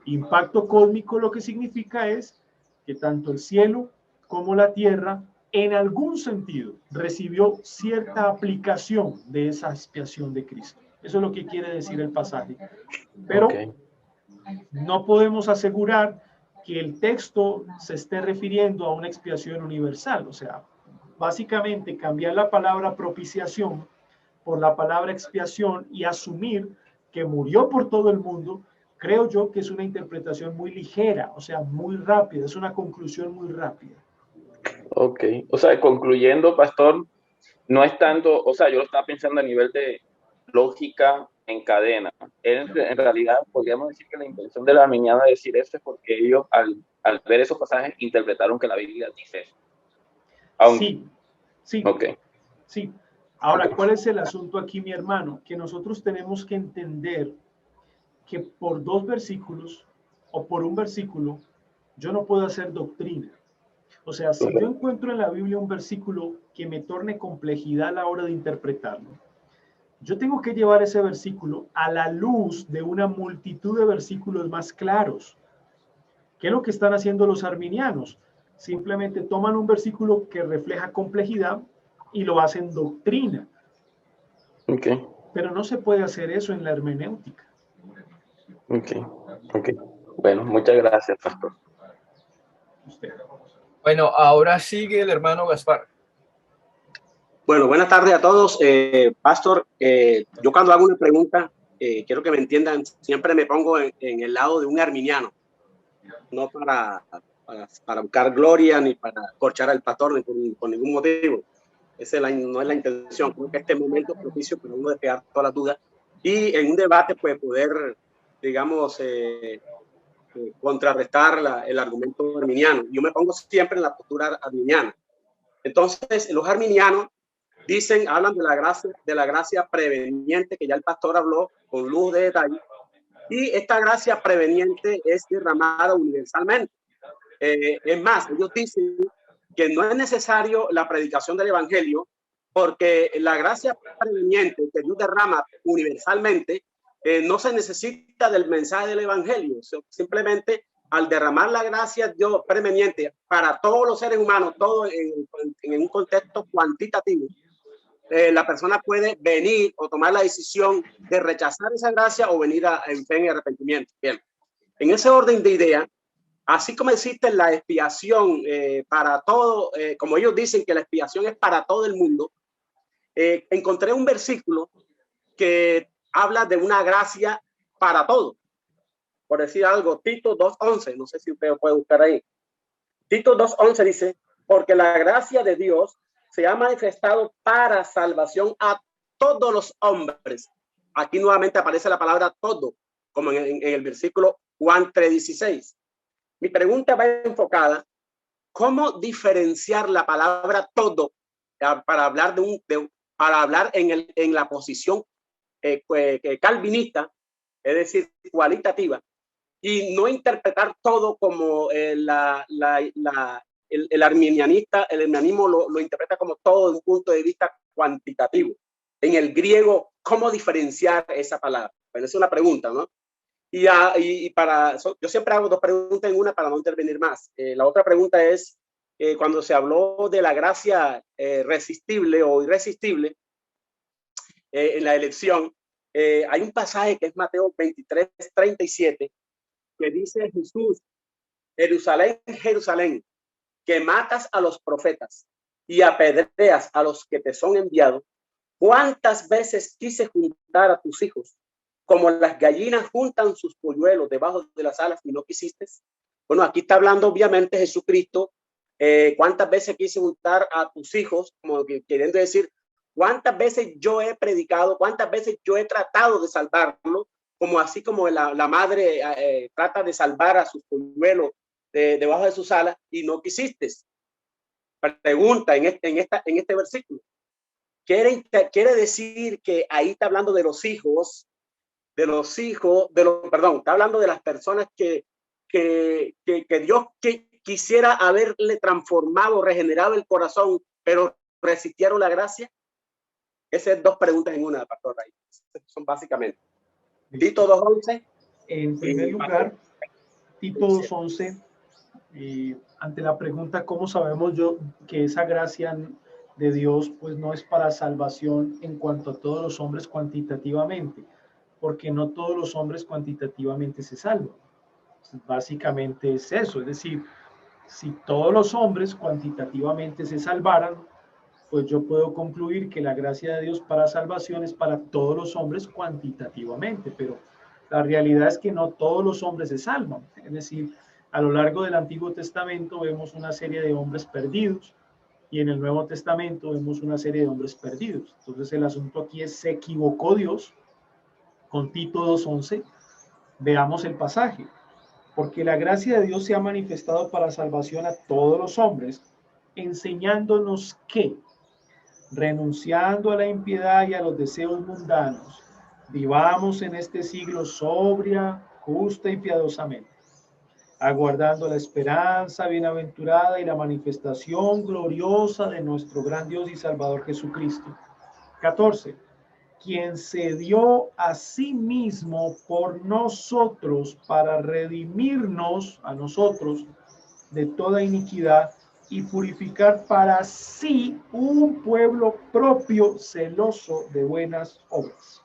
Impacto cósmico lo que significa es que tanto el cielo como la tierra en algún sentido recibió cierta aplicación de esa expiación de Cristo. Eso es lo que quiere decir el pasaje. Pero no podemos asegurar que el texto se esté refiriendo a una expiación universal. O sea, básicamente cambiar la palabra propiciación por la palabra expiación y asumir que murió por todo el mundo, creo yo que es una interpretación muy ligera, o sea, muy rápida, es una conclusión muy rápida. Ok, o sea, concluyendo, pastor, no es tanto, o sea, yo lo estaba pensando a nivel de lógica en cadena. En realidad, podríamos decir que la intención de la arminiana de decir esto es porque ellos, al ver esos pasajes, interpretaron que la Biblia dice eso. Sí, sí, okay. Sí. Ahora, ¿cuál es el asunto aquí, mi hermano? Que nosotros tenemos que entender que por dos versículos o por un versículo, yo no puedo hacer doctrina. O sea, si yo encuentro en la Biblia un versículo que me torne complejidad a la hora de interpretarlo, yo tengo que llevar ese versículo a la luz de una multitud de versículos más claros. ¿Qué es lo que están haciendo los arminianos? Simplemente toman un versículo que refleja complejidad y lo hacen doctrina. Okay. Pero no se puede hacer eso en la hermenéutica. Okay. Bueno, muchas gracias, pastor. Usted. Bueno, ahora sigue el hermano Gaspar. Bueno, buenas tardes a todos. Pastor, yo cuando hago una pregunta, quiero que me entiendan, siempre me pongo en el lado de un arminiano, no para buscar gloria ni para corchar al pastor ni por ningún motivo. Esa no es la intención. Creo que este momento es propicio para uno despejar todas las dudas y en un debate pues poder, digamos, contrarrestar el argumento arminiano. Yo me pongo siempre en la postura arminiana. Entonces, los arminianos hablan de la gracia preveniente, que ya el pastor habló con luz de detalle, y esta gracia preveniente es derramada universalmente. Es más, ellos dicen que no es necesario la predicación del evangelio, porque la gracia preveniente que Dios derrama universalmente no se necesita del mensaje del evangelio, simplemente al derramar la gracia Dios preveniente para todos los seres humanos, todo en un contexto cuantitativo, la persona puede venir o tomar la decisión de rechazar esa gracia o venir en fe y arrepentimiento. Bien, en ese orden de idea, así como existe la expiación para todo, como ellos dicen que la expiación es para todo el mundo, encontré un versículo que habla de una gracia para todo. Por decir algo, Tito 2:11, no sé si usted puede buscar ahí. Tito 2:11 dice, porque la gracia de Dios se ha manifestado para salvación a todos los hombres. Aquí nuevamente aparece la palabra todo, como en el versículo Juan 3:16. Mi pregunta va enfocada, ¿cómo diferenciar la palabra todo para hablar para hablar en la posición calvinista, es decir, cualitativa, y no interpretar todo como el arminianista, el arminianismo lo interpreta como todo desde un punto de vista cuantitativo? En el griego, ¿cómo diferenciar esa palabra? Bueno, es una pregunta, ¿no? Yo siempre hago dos preguntas en una para no intervenir más. La otra pregunta es, cuando se habló de la gracia resistible o irresistible en la elección, hay un pasaje que es Mateo 23:37, que dice Jesús, Jerusalén, Jerusalén, que matas a los profetas y apedreas a los que te son enviados, ¿cuántas veces quise juntar a tus hijos como las gallinas juntan sus polluelos debajo de las alas y no quisiste? Bueno, aquí está hablando obviamente Jesucristo. ¿Cuántas veces quise juntar a tus hijos? Como queriendo decir, ¿cuántas veces yo he predicado? ¿Cuántas veces yo he tratado de salvarlo? Como así como la madre trata de salvar a sus polluelos debajo de sus alas y no quisiste. Pregunta en este versículo. Quiere decir que ahí está hablando de los hijos, está hablando de las personas que Dios quisiera haberle transformado, regenerado el corazón, pero resistieron la gracia. Esas dos preguntas en una, pastor. Ahí son básicamente. Tito 2:11. En primer lugar, Tito 2:11, ante la pregunta ¿cómo sabemos que esa gracia de Dios pues no es para salvación en cuanto a todos los hombres cuantitativamente? Porque no todos los hombres cuantitativamente se salvan. Básicamente es eso, es decir, si todos los hombres cuantitativamente se salvaran, pues yo puedo concluir que la gracia de Dios para salvación es para todos los hombres cuantitativamente, pero la realidad es que no todos los hombres se salvan. Es decir, a lo largo del Antiguo Testamento vemos una serie de hombres perdidos y en el Nuevo Testamento vemos una serie de hombres perdidos. Entonces el asunto aquí es, ¿se equivocó Dios con Tito 2:11? Veamos el pasaje. Porque la gracia de Dios se ha manifestado para salvación a todos los hombres, enseñándonos que, renunciando a la impiedad y a los deseos mundanos, vivamos en este siglo sobria, justa y piadosamente, aguardando la esperanza bienaventurada y la manifestación gloriosa de nuestro gran Dios y Salvador Jesucristo. 14. Quien se dio a sí mismo por nosotros para redimirnos a nosotros de toda iniquidad y purificar para sí un pueblo propio celoso de buenas obras.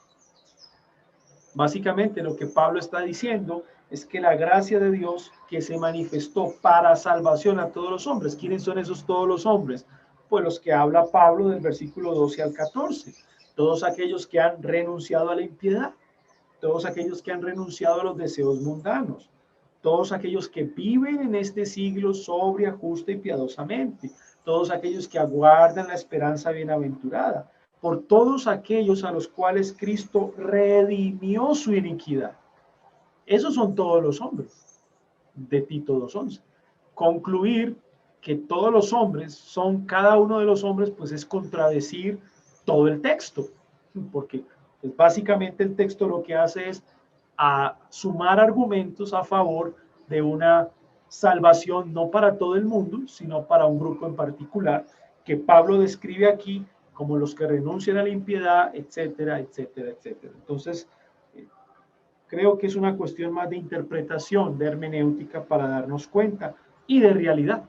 Básicamente lo que Pablo está diciendo es que la gracia de Dios que se manifestó para salvación a todos los hombres. ¿Quiénes son esos todos los hombres? Pues los que habla Pablo del versículo 12 al 14. Todos aquellos que han renunciado a la impiedad, todos aquellos que han renunciado a los deseos mundanos, todos aquellos que viven en este siglo sobria, justa y piadosamente, todos aquellos que aguardan la esperanza bienaventurada, por todos aquellos a los cuales Cristo redimió su iniquidad. Esos son todos los hombres de Tito 2:11. Concluir que todos los hombres son cada uno de los hombres, pues es contradecir todo el texto, porque pues básicamente el texto lo que hace es sumar argumentos a favor de una salvación no para todo el mundo, sino para un grupo en particular, que Pablo describe aquí como los que renuncian a la impiedad, etcétera, etcétera, etcétera. Entonces, Creo que es una cuestión más de interpretación, de hermenéutica para darnos cuenta y de realidad.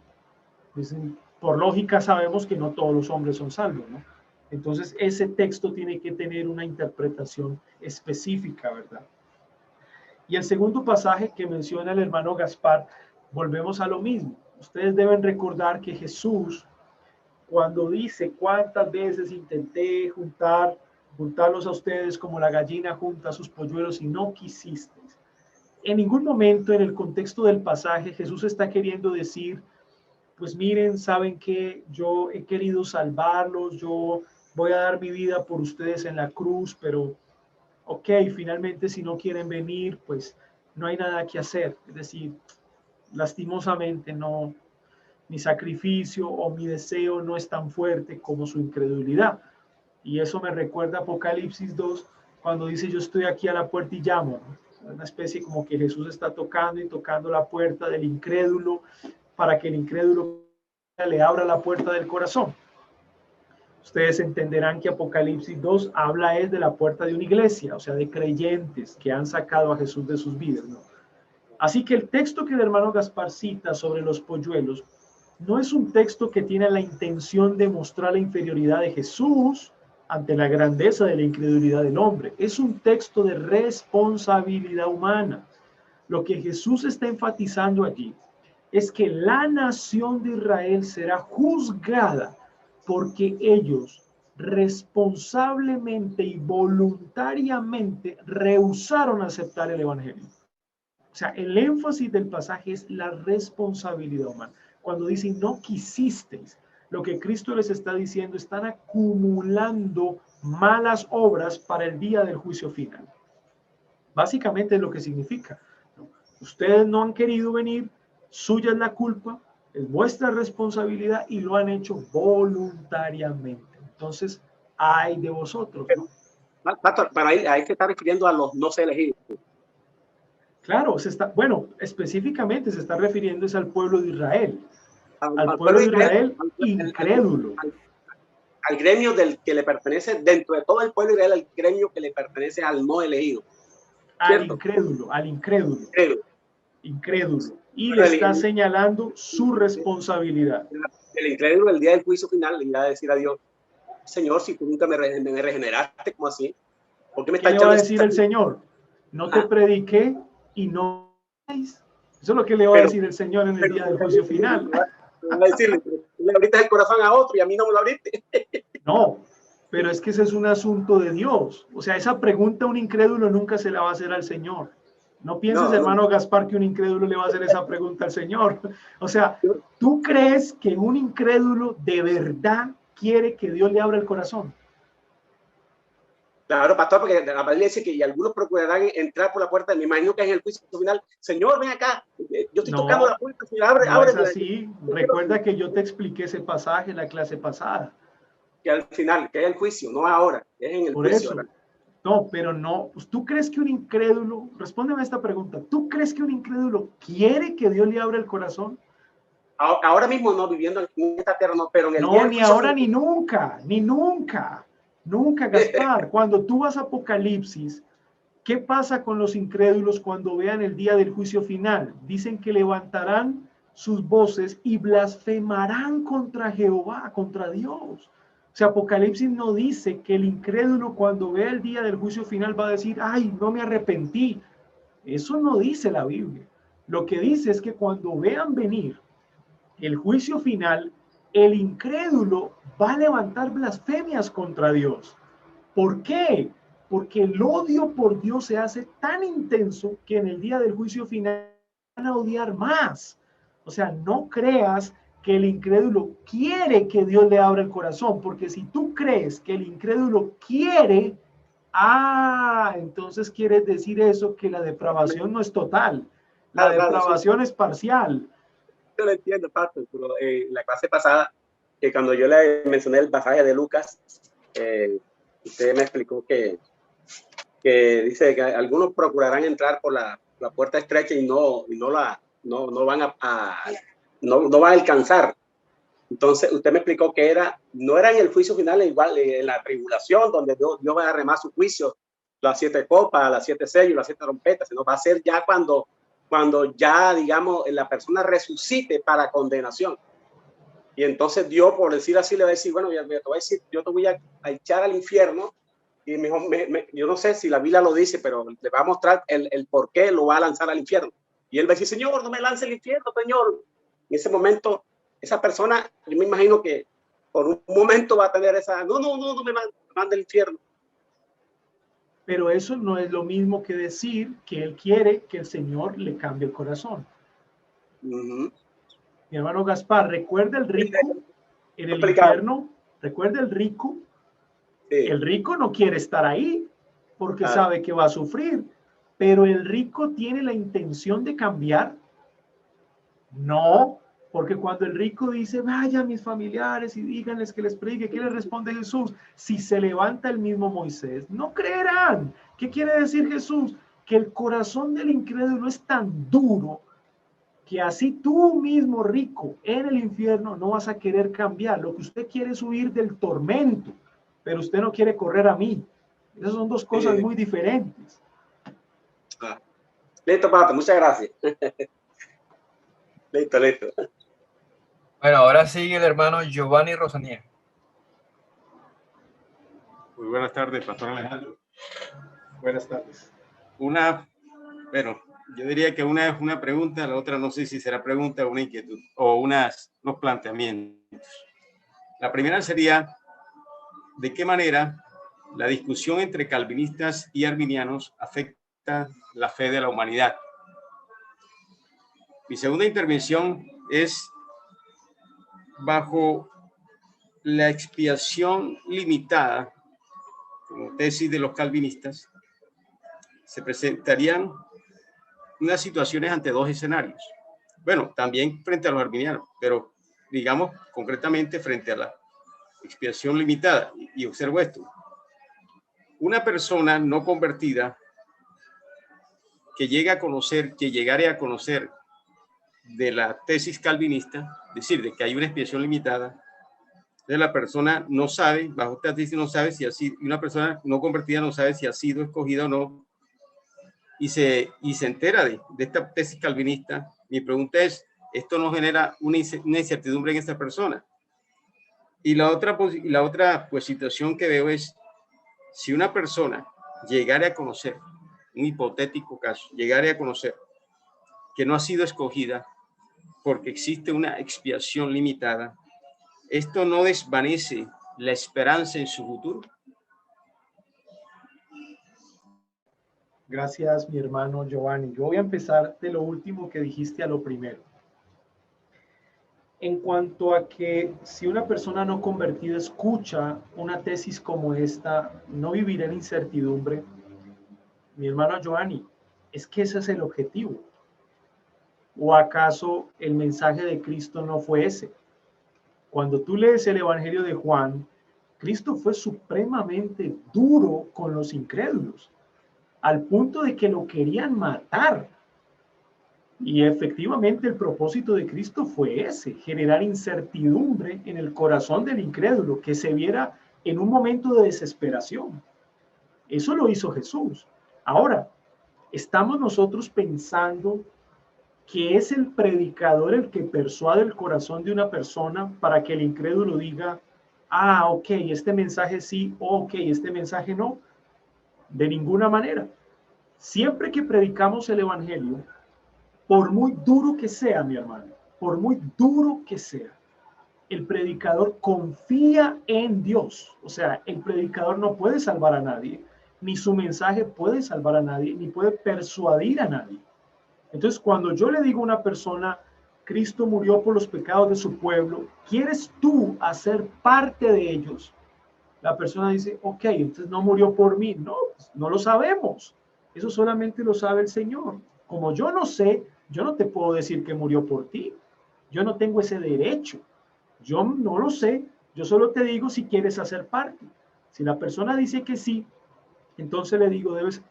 Por lógica sabemos que no todos los hombres son salvos, ¿no? Entonces ese texto tiene que tener una interpretación específica, ¿verdad? Y el segundo pasaje que menciona el hermano Gaspar, volvemos a lo mismo. Ustedes deben recordar que Jesús, cuando dice cuántas veces intenté juntarlos a ustedes como la gallina junta a sus polluelos y no quisisteis. En ningún momento en el contexto del pasaje Jesús está queriendo decir, pues miren, saben que yo he querido salvarlos, yo voy a dar mi vida por ustedes en la cruz, pero ok, finalmente si no quieren venir, pues no hay nada que hacer. Es decir, lastimosamente no, mi sacrificio o mi deseo no es tan fuerte como su incredulidad. Y eso me recuerda a Apocalipsis 2, cuando dice yo estoy aquí a la puerta y llamo. Una especie como que Jesús está tocando y tocando la puerta del incrédulo para que el incrédulo le abra la puerta del corazón. Ustedes entenderán que Apocalipsis 2 habla es de la puerta de una iglesia, o sea, de creyentes que han sacado a Jesús de sus vidas, ¿no? Así que el texto que el hermano Gaspar cita sobre los polluelos no es un texto que tiene la intención de mostrar la inferioridad de Jesús ante la grandeza de la incredulidad del hombre. Es un texto de responsabilidad humana. Lo que Jesús está enfatizando allí es que la nación de Israel será juzgada porque ellos responsablemente y voluntariamente rehusaron aceptar el evangelio. O sea, el énfasis del pasaje es la responsabilidad humana. Cuando dicen no quisisteis, lo que Cristo les está diciendo, están acumulando malas obras para el día del juicio final. Básicamente es lo que significa, ¿no? Ustedes no han querido venir, suya es la culpa, es vuestra responsabilidad y lo han hecho voluntariamente. Entonces, ay de vosotros, ¿no? Pastor, para ahí se está refiriendo a los no elegidos. Claro, bueno, específicamente se está refiriendo al pueblo de Israel, al pueblo de Israel incrédulo. Al gremio del que le pertenece, dentro de todo el pueblo de Israel, al gremio que le pertenece al no elegido. Al incrédulo. Y le está señalando su responsabilidad. El incrédulo, el día del juicio final, le irá a decir a Dios, Señor, si tú nunca me regeneraste, ¿cómo así? ¿Por qué me está echando? ¿Qué le va a decir el Señor? No te prediqué y no. Eso es lo que le va a decir el Señor en el día del juicio final. Va a decirle, le abriste el corazón a otro y a mí no me lo abriste. No, pero es que ese es un asunto de Dios. O sea, esa pregunta un incrédulo nunca se la va a hacer al Señor. No pienses, hermano Gaspar, que un incrédulo le va a hacer esa pregunta al Señor. O sea, ¿tú crees que un incrédulo de verdad quiere que Dios le abra el corazón? Claro, pastor, porque la Biblia dice que algunos procurarán entrar por la puerta, me imagino que es en el juicio final. Señor, ven acá, yo estoy tocando la puerta, Señor, abre. No es así. Recuerda que yo te expliqué ese pasaje en la clase pasada. Que al final, que es el juicio, no ahora, es en el juicio. Por eso. No, pero no. ¿Tú crees que un incrédulo, respóndeme a esta pregunta, ¿tú crees que un incrédulo quiere que Dios le abra el corazón? Ahora mismo no, viviendo en esta tierra, no, pero en el no, ni ahora ni nunca, nunca, Gaspar. Cuando tú vas a Apocalipsis, ¿qué pasa con los incrédulos cuando vean el día del juicio final? Dicen que levantarán sus voces y blasfemarán contra Jehová, contra Dios. O sea, Apocalipsis no dice que el incrédulo cuando vea el día del juicio final va a decir, ay, no me arrepentí. Eso no dice la Biblia. Lo que dice es que cuando vean venir el juicio final, el incrédulo va a levantar blasfemias contra Dios. ¿Por qué? Porque el odio por Dios se hace tan intenso que en el día del juicio final van a odiar más. O sea, no creas que el incrédulo quiere que Dios le abra el corazón, porque si tú crees que el incrédulo quiere, entonces quieres decir eso, que la depravación no es total, la depravación es parcial. Yo lo entiendo, Pastor, pero la clase pasada, que cuando yo le mencioné el pasaje de Lucas, usted me explicó que dice que algunos procurarán entrar por la puerta estrecha y no van a alcanzar. Entonces usted me explicó que no era en el juicio final, igual en la tribulación, donde Dios va a remar su juicio las 7 copas, las 7 sellos, las 7 trompetas, sino va a ser ya cuando ya, digamos, la persona resucite para condenación. Y entonces Dios, por decir así, le va a decir, bueno, te voy a decir, yo te voy a echar al infierno. Y mejor, yo no sé si la Biblia lo dice, pero le va a mostrar el por qué lo va a lanzar al infierno. Y él va a decir, Señor, no me lance al infierno, Señor. En ese momento, esa persona, yo me imagino que por un momento va a tener esa, no me mande al infierno. Pero eso no es lo mismo que decir que él quiere que el Señor le cambie el corazón. Mi hermano Gaspar, ¿recuerda el rico en el infierno? ¿Recuerda el rico? Sí. El rico no quiere estar ahí porque sabe que va a sufrir, pero el rico tiene la intención de cambiar. No, porque cuando el rico dice, vaya a mis familiares y díganles que les predique, ¿qué le responde Jesús? Si se levanta el mismo Moisés, no creerán. ¿Qué quiere decir Jesús? Que el corazón del incrédulo es tan duro que así tú mismo, rico, en el infierno no vas a querer cambiar. Lo que usted quiere es huir del tormento, pero usted no quiere correr a mí. Esas son dos cosas muy diferentes. Listo, Pato, muchas gracias. Listo. Bueno, ahora sigue el hermano Giovanni Rosanía. Muy buenas tardes, Pastor Alejandro. Buenas tardes. Bueno, yo diría que una es una pregunta, la otra no sé si será pregunta o una inquietud o unos planteamientos. La primera sería, ¿de qué manera la discusión entre calvinistas y arminianos afecta la fe de la humanidad? Mi segunda intervención es bajo la expiación limitada, como tesis de los calvinistas, se presentarían unas situaciones ante dos escenarios. Bueno, también frente a los arminianos, pero digamos concretamente frente a la expiación limitada. Y observo esto. Una persona no convertida que llegare a conocer de la tesis calvinista, es decir, de que hay una expiación limitada, entonces la persona no sabe, bajo esta tesis no sabe si así, una persona no convertida no sabe si ha sido escogida o no, y se entera de esta tesis calvinista. Mi pregunta es, ¿esto no genera una incertidumbre en esta persona? Y la otra situación que veo es, si una persona llegara a conocer, un hipotético caso, llegara a conocer que no ha sido escogida porque existe una expiación limitada, ¿esto no desvanece la esperanza en su futuro? Gracias, mi hermano Giovanni. Yo voy a empezar de lo último que dijiste a lo primero. En cuanto a que si una persona no convertida escucha una tesis como esta, no vivirá en incertidumbre, mi hermano Giovanni, es que ese es el objetivo. ¿O acaso el mensaje de Cristo no fue ese? Cuando tú lees el Evangelio de Juan, Cristo fue supremamente duro con los incrédulos, al punto de que lo querían matar. Y efectivamente el propósito de Cristo fue ese, generar incertidumbre en el corazón del incrédulo, que se viera en un momento de desesperación. Eso lo hizo Jesús. Ahora, estamos nosotros pensando que es el predicador el que persuade el corazón de una persona para que el incrédulo diga, ok, este mensaje sí, ok, este mensaje no. De ninguna manera. Siempre que predicamos el evangelio, por muy duro que sea, mi hermano, por muy duro que sea, el predicador confía en Dios. O sea, el predicador no puede salvar a nadie, ni su mensaje puede salvar a nadie, ni puede persuadir a nadie. Entonces, cuando yo le digo a una persona, Cristo murió por los pecados de su pueblo, ¿quieres tú hacer parte de ellos? La persona dice, ok, entonces no murió por mí. No, pues no lo sabemos. Eso solamente lo sabe el Señor. Como yo no sé, yo no te puedo decir que murió por ti. Yo no tengo ese derecho. Yo no lo sé. Yo solo te digo si quieres hacer parte. Si la persona dice que sí, entonces le digo, debes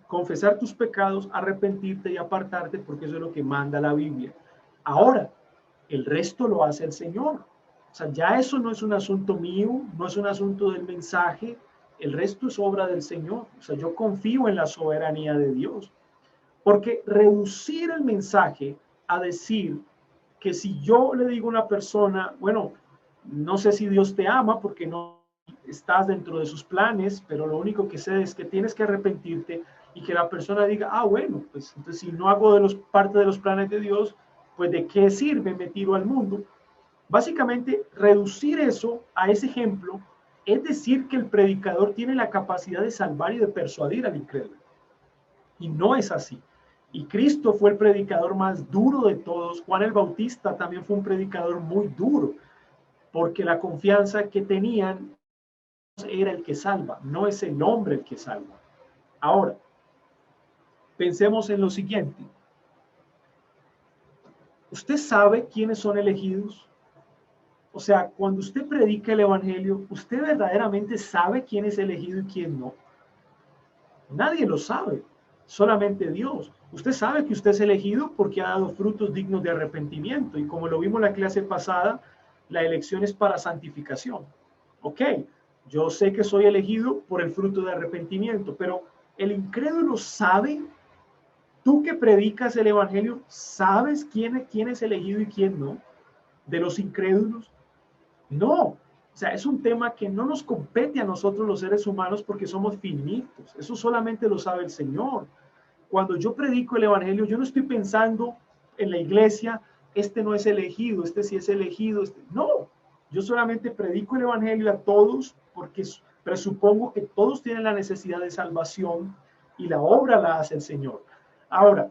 confesar tus pecados, arrepentirte y apartarte, porque eso es lo que manda la Biblia. Ahora, el resto lo hace el Señor. O sea, ya eso no es un asunto mío, no es un asunto del mensaje, el resto es obra del Señor. O sea, yo confío en la soberanía de Dios. Porque reducir el mensaje a decir que si yo le digo a una persona, bueno, no sé si Dios te ama porque no estás dentro de sus planes, pero lo único que sé es que tienes que arrepentirte, y que la persona diga, ah, bueno, pues entonces si no hago parte de los planes de Dios, pues ¿de qué sirve? Me tiro al mundo. Básicamente, reducir eso a ese ejemplo es decir que el predicador tiene la capacidad de salvar y de persuadir al incrédulo. Y no es así. Y Cristo fue el predicador más duro de todos. Juan el Bautista también fue un predicador muy duro, porque la confianza que tenían era el que salva, no es el hombre el que salva. Ahora, pensemos en lo siguiente. ¿Usted sabe quiénes son elegidos? O sea, cuando usted predica el evangelio, ¿usted verdaderamente sabe quién es elegido y quién no? Nadie lo sabe, solamente Dios. Usted sabe que usted es elegido porque ha dado frutos dignos de arrepentimiento, y como lo vimos en la clase pasada, la elección es para santificación. Ok, yo sé que soy elegido por el fruto de arrepentimiento, pero el incrédulo sabe. Tú que predicas el evangelio, ¿sabes quién es elegido y quién no? De los incrédulos. No, o sea, es un tema que no nos compete a nosotros los seres humanos porque somos finitos. Eso solamente lo sabe el Señor. Cuando yo predico el evangelio, yo no estoy pensando en la iglesia, este no es elegido, este sí es elegido. No, yo solamente predico el evangelio a todos porque presupongo que todos tienen la necesidad de salvación y la obra la hace el Señor. Ahora,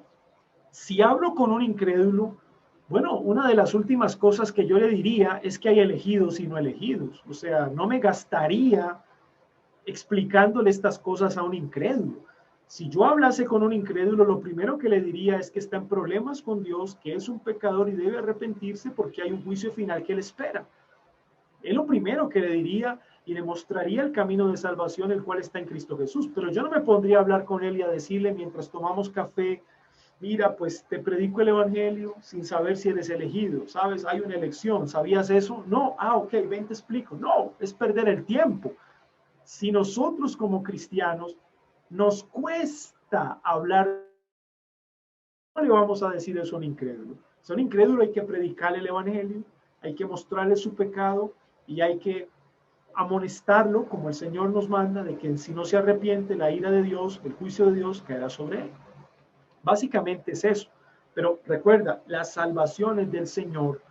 si hablo con un incrédulo, bueno, una de las últimas cosas que yo le diría es que hay elegidos y no elegidos. O sea, no me gastaría explicándole estas cosas a un incrédulo. Si yo hablase con un incrédulo, lo primero que le diría es que está en problemas con Dios, que es un pecador y debe arrepentirse porque hay un juicio final que le espera. Es lo primero que le diría y le mostraría el camino de salvación, el cual está en Cristo Jesús. Pero yo no me pondría a hablar con él y a decirle mientras tomamos café, mira, pues te predico el evangelio sin saber si eres elegido, ¿sabes? Hay una elección, ¿sabías eso? No, ok, ven, te explico. No, es perder el tiempo. Si nosotros como cristianos nos cuesta hablar, no le vamos a decir eso a un incrédulo. A un incrédulo hay que predicarle el evangelio, hay que mostrarle su pecado y hay que amonestarlo como el Señor nos manda, de que si no se arrepiente, la ira de Dios, el juicio de Dios caerá sobre él. Básicamente es eso. Pero recuerda, la salvación es del Señor.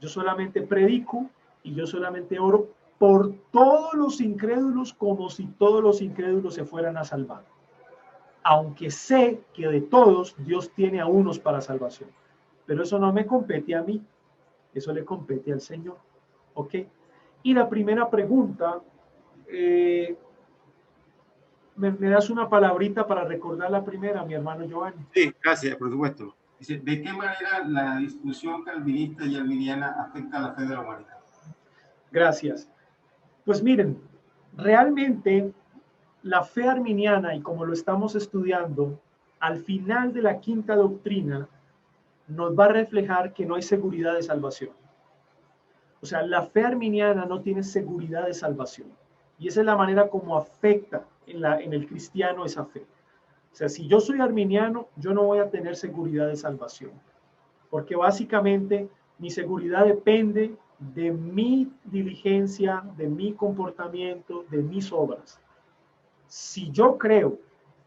Yo solamente predico y yo solamente oro por todos los incrédulos, como si todos los incrédulos se fueran a salvar. Aunque sé que de todos Dios tiene a unos para salvación. Pero eso no me compete a mí. Eso le compete al Señor. ¿Ok? Y la primera pregunta, ¿me das una palabrita para recordar la primera, mi hermano Giovanni? Sí, gracias, por supuesto. Dice, ¿de qué manera la discusión calvinista y arminiana afecta a la fe de la humanidad? Gracias. Pues miren, realmente la fe arminiana, y como lo estamos estudiando, al final de la quinta doctrina, nos va a reflejar que no hay seguridad de salvación. O sea, la fe arminiana no tiene seguridad de salvación. Y esa es la manera como afecta en el cristiano esa fe. O sea, si yo soy arminiano, yo no voy a tener seguridad de salvación. Porque básicamente mi seguridad depende de mi diligencia, de mi comportamiento, de mis obras. Si yo creo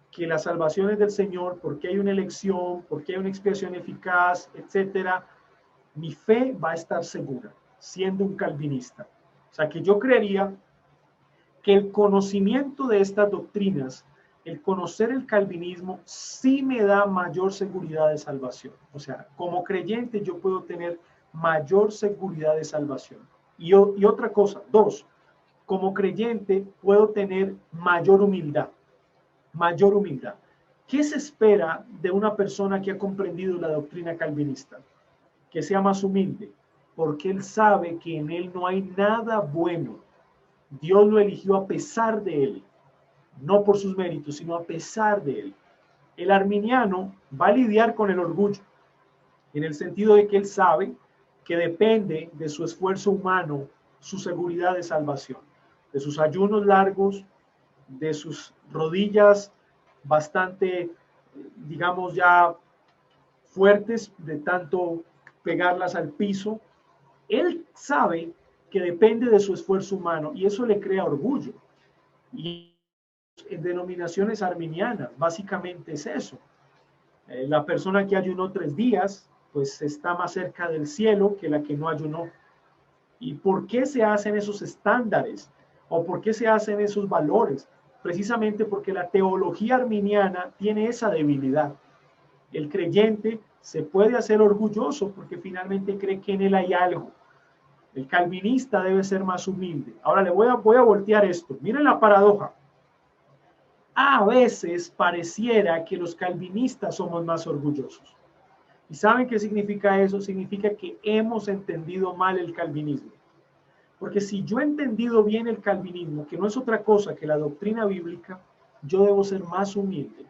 que la salvación es del Señor, porque hay una elección, porque hay una expiación eficaz, etcétera, mi fe va a estar segura, siendo un calvinista. O sea, que yo creería que el conocimiento de estas doctrinas, el conocer el calvinismo, sí me da mayor seguridad de salvación. O sea, como creyente yo puedo tener mayor seguridad de salvación. Y otra cosa, dos, como creyente puedo tener mayor humildad. Mayor humildad. ¿Qué se espera de una persona que ha comprendido la doctrina calvinista? Que sea más humilde, porque él sabe que en él no hay nada bueno. Dios lo eligió a pesar de él, no por sus méritos, sino a pesar de él. El arminiano va a lidiar con el orgullo, en el sentido de que él sabe que depende de su esfuerzo humano, su seguridad de salvación, de sus ayunos largos, de sus rodillas bastante, digamos, ya fuertes de tanto pegarlas al piso. Él sabe que depende de su esfuerzo humano y eso le crea orgullo. Y en denominaciones arminianas, básicamente es eso. La persona que ayunó 3 días, pues está más cerca del cielo que la que no ayunó. ¿Y por qué se hacen esos estándares? ¿O por qué se hacen esos valores? Precisamente porque la teología arminiana tiene esa debilidad. El creyente se puede hacer orgulloso porque finalmente cree que en él hay algo. El calvinista debe ser más humilde. Ahora voy a voltear esto. Miren la paradoja. A veces pareciera que los calvinistas somos más orgullosos. ¿Y saben qué significa eso? Significa que hemos entendido mal el calvinismo. Porque si yo he entendido bien el calvinismo, que no es otra cosa que la doctrina bíblica, yo debo ser más humilde.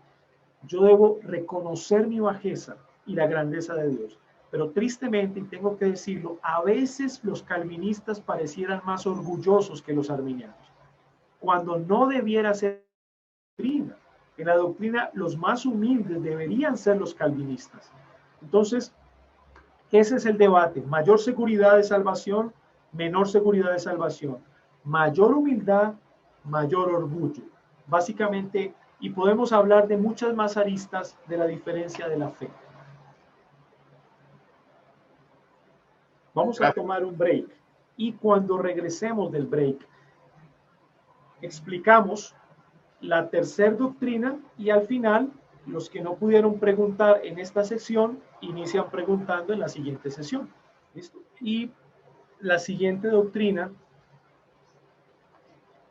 Yo debo reconocer mi bajeza y la grandeza de Dios. Pero tristemente, y tengo que decirlo, a veces los calvinistas parecieran más orgullosos que los arminianos, cuando no debiera ser doctrina. En la doctrina, los más humildes deberían ser los calvinistas. Entonces, ese es el debate. Mayor seguridad de salvación, menor seguridad de salvación. Mayor humildad, mayor orgullo. Básicamente, y podemos hablar de muchas más aristas de la diferencia de la fe. Vamos a tomar un break. Y cuando regresemos del break, explicamos la tercera doctrina y al final, los que no pudieron preguntar en esta sesión, inician preguntando en la siguiente sesión. ¿Listo? Y la siguiente doctrina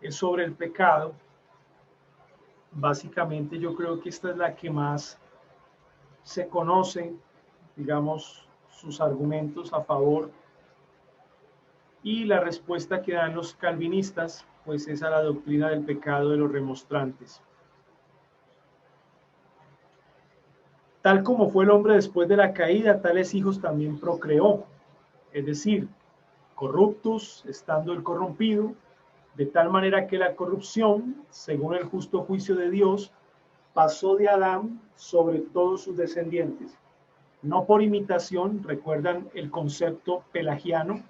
es sobre el pecado. Básicamente yo creo que esta es la que más se conoce, digamos, sus argumentos a favor. Y la respuesta que dan los calvinistas, pues es a la doctrina del pecado de los remonstrantes. Tal como fue el hombre después de la caída, tales hijos también procreó. Es decir, corruptus, estando el corrompido, de tal manera que la corrupción, según el justo juicio de Dios, pasó de Adán sobre todos sus descendientes. No por imitación, recuerdan el concepto pelagiano,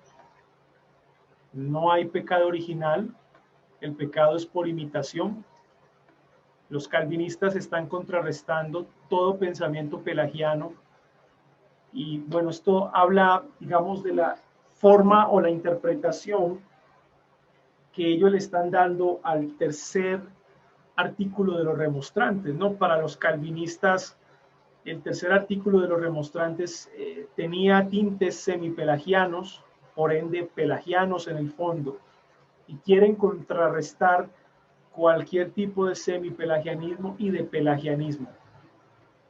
no hay pecado original, el pecado es por imitación. Los calvinistas están contrarrestando todo pensamiento pelagiano y bueno, esto habla, digamos, de la forma o la interpretación que ellos le están dando al tercer artículo de los remonstrantes, ¿no? Para los calvinistas, el tercer artículo de los remonstrantes tenía tintes semipelagianos, por ende pelagianos en el fondo, y quieren contrarrestar cualquier tipo de semipelagianismo y de pelagianismo,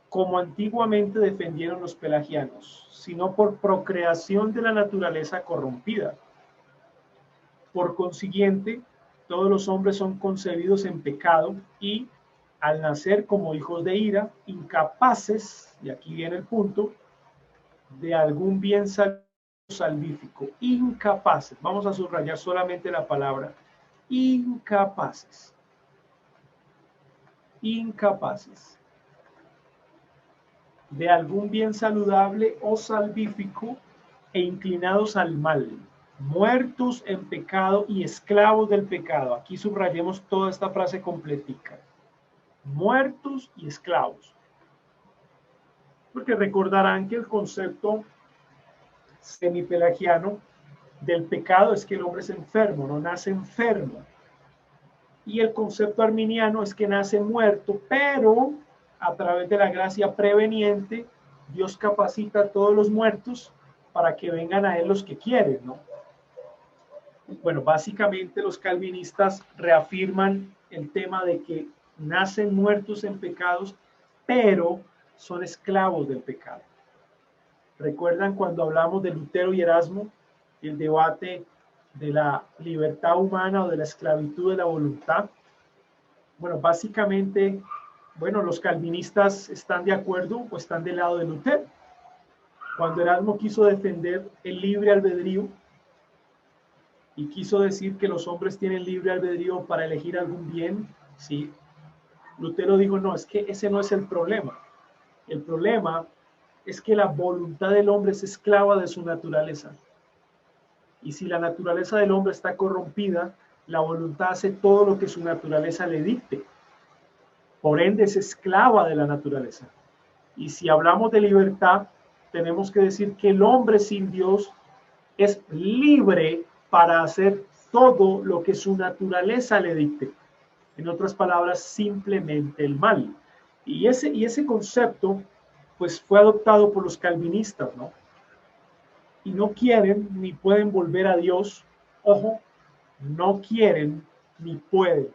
como antiguamente defendieron los pelagianos, sino por procreación de la naturaleza corrompida. Por consiguiente, todos los hombres son concebidos en pecado y al nacer como hijos de ira, incapaces, y aquí viene el punto, de algún bien salvífico. Incapaces. Vamos a subrayar solamente la palabra incapaces. Incapaces de algún bien saludable o salvífico e inclinados al mal, muertos en pecado y esclavos del pecado. Aquí subrayemos toda esta frase completica. Muertos y esclavos. Porque recordarán que el concepto semipelagiano del pecado es que el hombre es enfermo, no nace enfermo. Y el concepto arminiano es que nace muerto, pero a través de la gracia preveniente, Dios capacita a todos los muertos para que vengan a Él los que quieren, ¿no? Bueno, básicamente los calvinistas reafirman el tema de que nacen muertos en pecados, pero son esclavos del pecado. ¿Recuerdan cuando hablamos de Lutero y Erasmo, el debate de la libertad humana o de la esclavitud de la voluntad? Bueno, básicamente, bueno, los calvinistas están de acuerdo o están del lado de Lutero. Cuando Erasmo quiso defender el libre albedrío y quiso decir que los hombres tienen libre albedrío para elegir algún bien ¿sí? Lutero dijo, no, es que ese no es el problema. El problema es que la voluntad del hombre es esclava de su naturaleza. Y si la naturaleza del hombre está corrompida, la voluntad hace todo lo que su naturaleza le dicte. Por ende, es esclava de la naturaleza. Y si hablamos de libertad, tenemos que decir que el hombre sin Dios es libre para hacer todo lo que su naturaleza le dicte. En otras palabras, simplemente el mal. Y ese concepto, pues, fue adoptado por los calvinistas, ¿no? Y no quieren ni pueden volver a Dios. Ojo, no quieren ni pueden.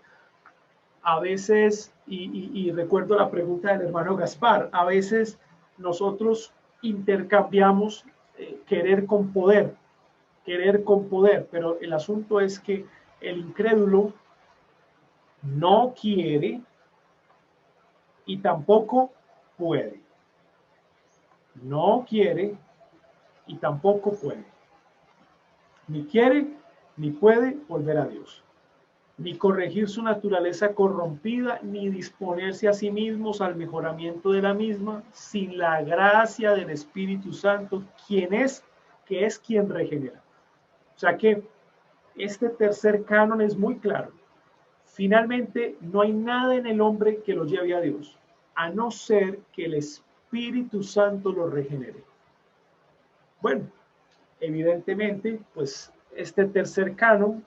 A veces, y recuerdo la pregunta del hermano Gaspar, a veces nosotros intercambiamos querer con poder, pero el asunto es que el incrédulo no quiere y tampoco puede. No quiere y tampoco puede. Ni quiere ni puede volver a Dios, ni corregir su naturaleza corrompida, ni disponerse a sí mismos al mejoramiento de la misma, sin la gracia del Espíritu Santo, que es quien regenera. O sea que este tercer canon es muy claro. Finalmente, no hay nada en el hombre que lo lleve a Dios, a no ser que el Espíritu Santo lo regenere. Bueno, evidentemente, pues este tercer canon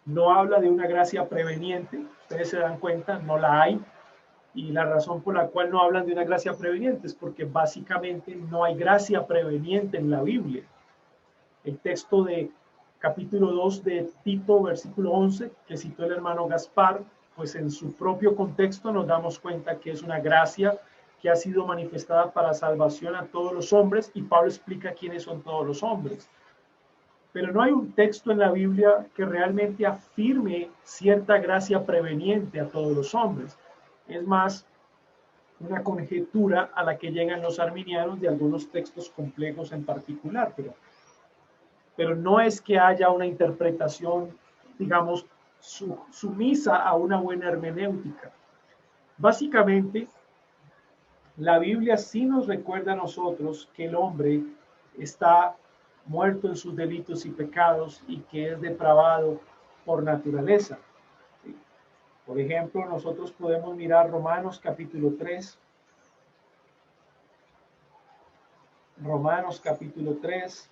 no habla de una gracia preveniente. Ustedes se dan cuenta, no la hay. Y la razón por la cual no hablan de una gracia preveniente es porque básicamente no hay gracia preveniente en la Biblia. El texto de capítulo 2 de Tito, versículo 11, que citó el hermano Gaspar, pues en su propio contexto nos damos cuenta que es una gracia que ha sido manifestada para salvación a todos los hombres, y Pablo explica quiénes son todos los hombres. Pero no hay un texto en la Biblia que realmente afirme cierta gracia preveniente a todos los hombres. Es más una conjetura a la que llegan los arminianos de algunos textos complejos en particular, pero no es que haya una interpretación, digamos, sumisa a una buena hermenéutica. Básicamente, la Biblia sí nos recuerda a nosotros que el hombre está muerto en sus delitos y pecados y que es depravado por naturaleza. Por ejemplo, nosotros podemos mirar Romanos capítulo 3. Romanos capítulo 3.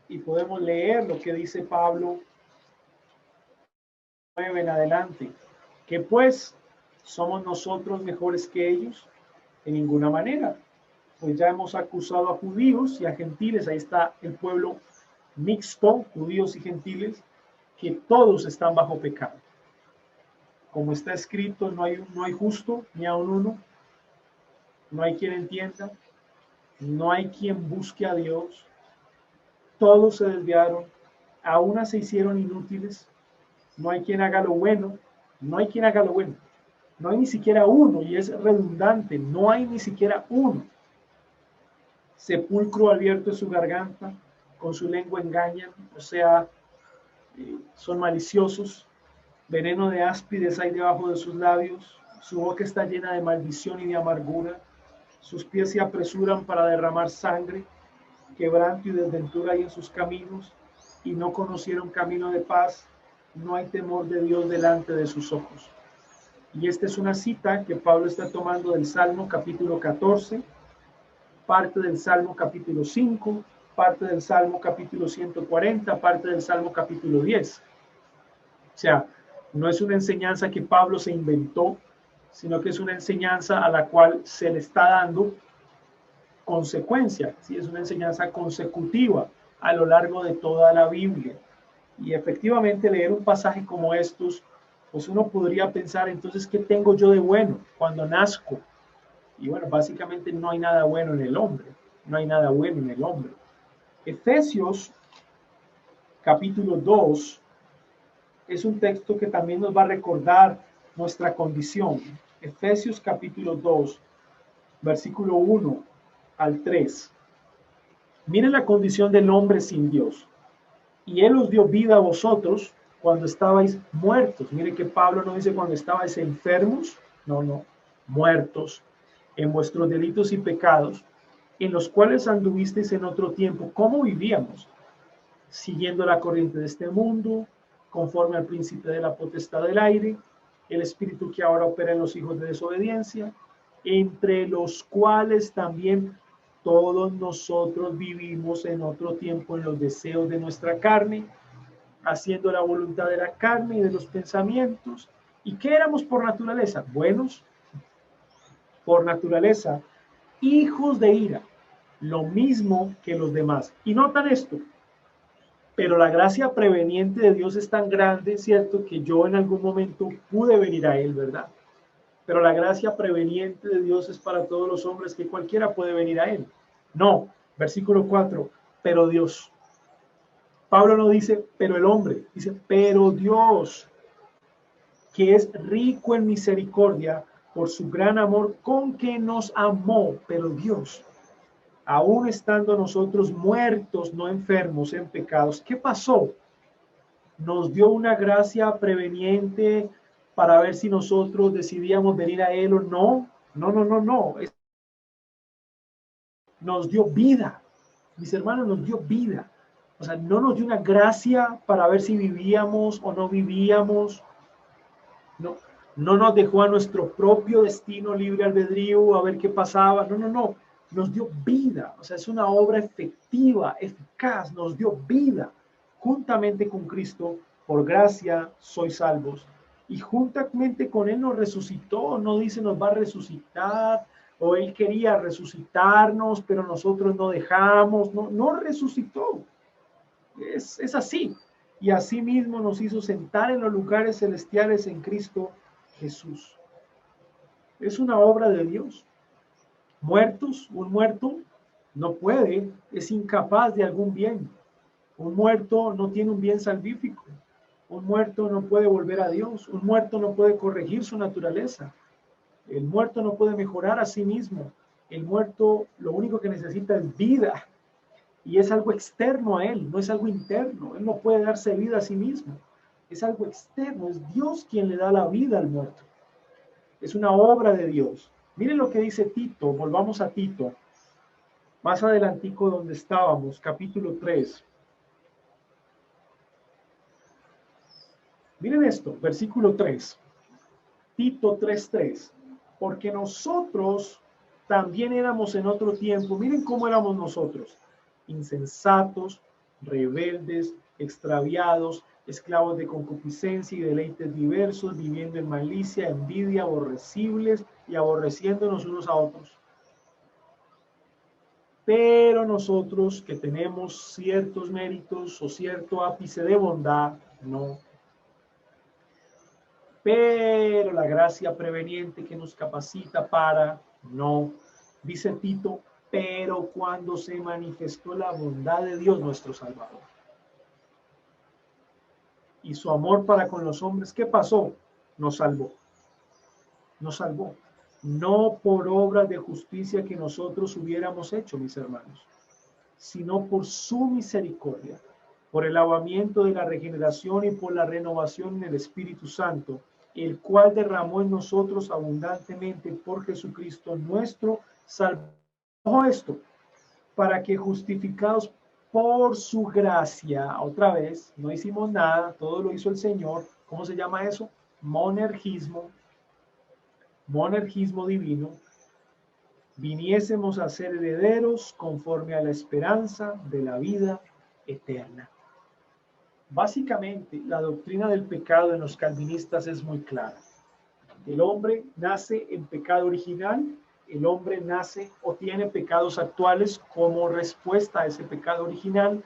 Y podemos leer lo que dice Pablo 9 en adelante. ¿Que pues somos nosotros mejores que ellos? En ninguna manera. Pues ya hemos acusado a judíos y a gentiles, ahí está el pueblo mixto, judíos y gentiles, que todos están bajo pecado. Como está escrito, no hay justo ni aun uno, no hay quien entienda, no hay quien busque a Dios, todos se desviaron, a una se hicieron inútiles, no hay quien haga lo bueno, no hay quien haga lo bueno, no hay ni siquiera uno, y es redundante, no hay ni siquiera uno. Sepulcro abierto es su garganta, con su lengua engañan, o sea, son maliciosos, veneno de áspides hay debajo de sus labios, su boca está llena de maldición y de amargura, sus pies se apresuran para derramar sangre, quebranto y desventura hay en sus caminos, y no conocieron camino de paz, no hay temor de Dios delante de sus ojos. Y esta es una cita que Pablo está tomando del Salmo capítulo 14, parte del Salmo capítulo 5, parte del Salmo capítulo 140, parte del Salmo capítulo 10. O sea, no es una enseñanza que Pablo se inventó, sino que es una enseñanza a la cual se le está dando consecuencia, ¿sí? Es una enseñanza consecutiva a lo largo de toda la Biblia. Y efectivamente leer un pasaje como estos, pues uno podría pensar, entonces, ¿qué tengo yo de bueno cuando nazco? Y bueno, básicamente no hay nada bueno en el hombre, no hay nada bueno en el hombre. Efesios capítulo 2 es un texto que también nos va a recordar nuestra condición. Efesios capítulo 2, versículo 1 al 3. Miren la condición del hombre sin Dios. Y Él os dio vida a vosotros cuando estabais muertos. Mire que Pablo no dice cuando estabais enfermos, no, muertos en vuestros delitos y pecados, en los cuales anduvisteis en otro tiempo. ¿Cómo vivíamos? Siguiendo la corriente de este mundo, conforme al príncipe de la potestad del aire, el espíritu que ahora opera en los hijos de desobediencia, entre los cuales también todos nosotros vivimos en otro tiempo en los deseos de nuestra carne, haciendo la voluntad de la carne y de los pensamientos. ¿Y qué éramos por naturaleza? Buenos, por naturaleza, hijos de ira, lo mismo que los demás. Y notan esto, pero la gracia preveniente de Dios es tan grande, ¿cierto? Que yo en algún momento pude venir a Él, ¿verdad? Pero la gracia preveniente de Dios es para todos los hombres, que cualquiera puede venir a Él. No, versículo 4, pero Dios. Pablo no dice, pero el hombre, dice, pero Dios, que es rico en misericordia por su gran amor con que nos amó, pero Dios, aún estando nosotros muertos, no enfermos en pecados, ¿qué pasó? Nos dio una gracia preveniente para ver si nosotros decidíamos venir a Él o no. No. Nos dio vida. Mis hermanos, nos dio vida. O sea, no nos dio una gracia para ver si vivíamos o no vivíamos. No nos dejó a nuestro propio destino libre albedrío a ver qué pasaba. No. Nos dio vida. O sea, es una obra efectiva, eficaz. Nos dio vida. Juntamente con Cristo, por gracia, sois salvos. Y juntamente con Él nos resucitó. No dice nos va a resucitar, o Él quería resucitarnos, pero nosotros no dejamos. No resucitó. Es así. Y así mismo nos hizo sentar en los lugares celestiales en Cristo Jesús. Es una obra de Dios. Muertos, un muerto no puede, es incapaz de algún bien. Un muerto no tiene un bien salvífico. Un muerto no puede volver a Dios. Un muerto no puede corregir su naturaleza. El muerto no puede mejorar a sí mismo. El muerto lo único que necesita es vida. Y es algo externo a él, no es algo interno. Él no puede darse vida a sí mismo. Es algo externo. Es Dios quien le da la vida al muerto. Es una obra de Dios. Miren lo que dice Tito. Volvamos a Tito. Más adelantico donde estábamos, capítulo 3. Miren esto, versículo 3. Tito 3:3. Porque nosotros también éramos en otro tiempo. Miren cómo éramos nosotros. Insensatos, rebeldes, extraviados, esclavos de concupiscencia y deleites diversos, viviendo en malicia, envidia, aborrecibles y aborreciéndonos unos a otros. Pero nosotros que tenemos ciertos méritos o cierto ápice de bondad, no. Pero la gracia preveniente que nos capacita para, no. Dice Tito, pero cuando se manifestó la bondad de Dios nuestro Salvador y su amor para con los hombres, ¿qué pasó? Nos salvó. Nos salvó. No por obras de justicia que nosotros hubiéramos hecho, mis hermanos, sino por su misericordia, por el lavamiento de la regeneración y por la renovación en el Espíritu Santo, el cual derramó en nosotros abundantemente por Jesucristo nuestro Salvador. Ojo esto, para que justificados por su gracia, otra vez, no hicimos nada, todo lo hizo el Señor. ¿Cómo se llama eso? Monergismo divino, viniésemos a ser herederos conforme a la esperanza de la vida eterna. Básicamente, la doctrina del pecado en los calvinistas es muy clara. El hombre nace en pecado original, el hombre nace o tiene pecados actuales como respuesta a ese pecado original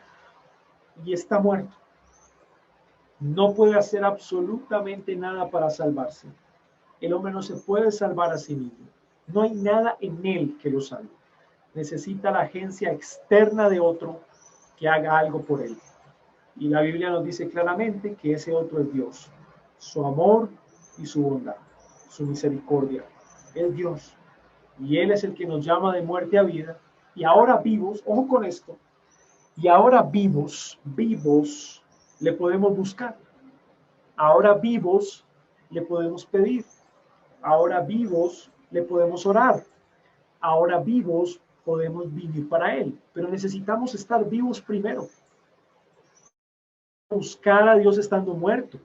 y está muerto. No puede hacer absolutamente nada para salvarse. El hombre no se puede salvar a sí mismo. No hay nada en él que lo salve. Necesita la agencia externa de otro que haga algo por él. Y la Biblia nos dice claramente que ese otro es Dios. Su amor y su bondad, su misericordia. Es Dios. Y Él es el que nos llama de muerte a vida. Y ahora vivos, ojo con esto, y ahora vivos, le podemos buscar. Ahora vivos le podemos pedir. Ahora vivos le podemos orar. Ahora vivos podemos vivir para Él. Pero necesitamos estar vivos primero. Buscar a Dios estando muerto.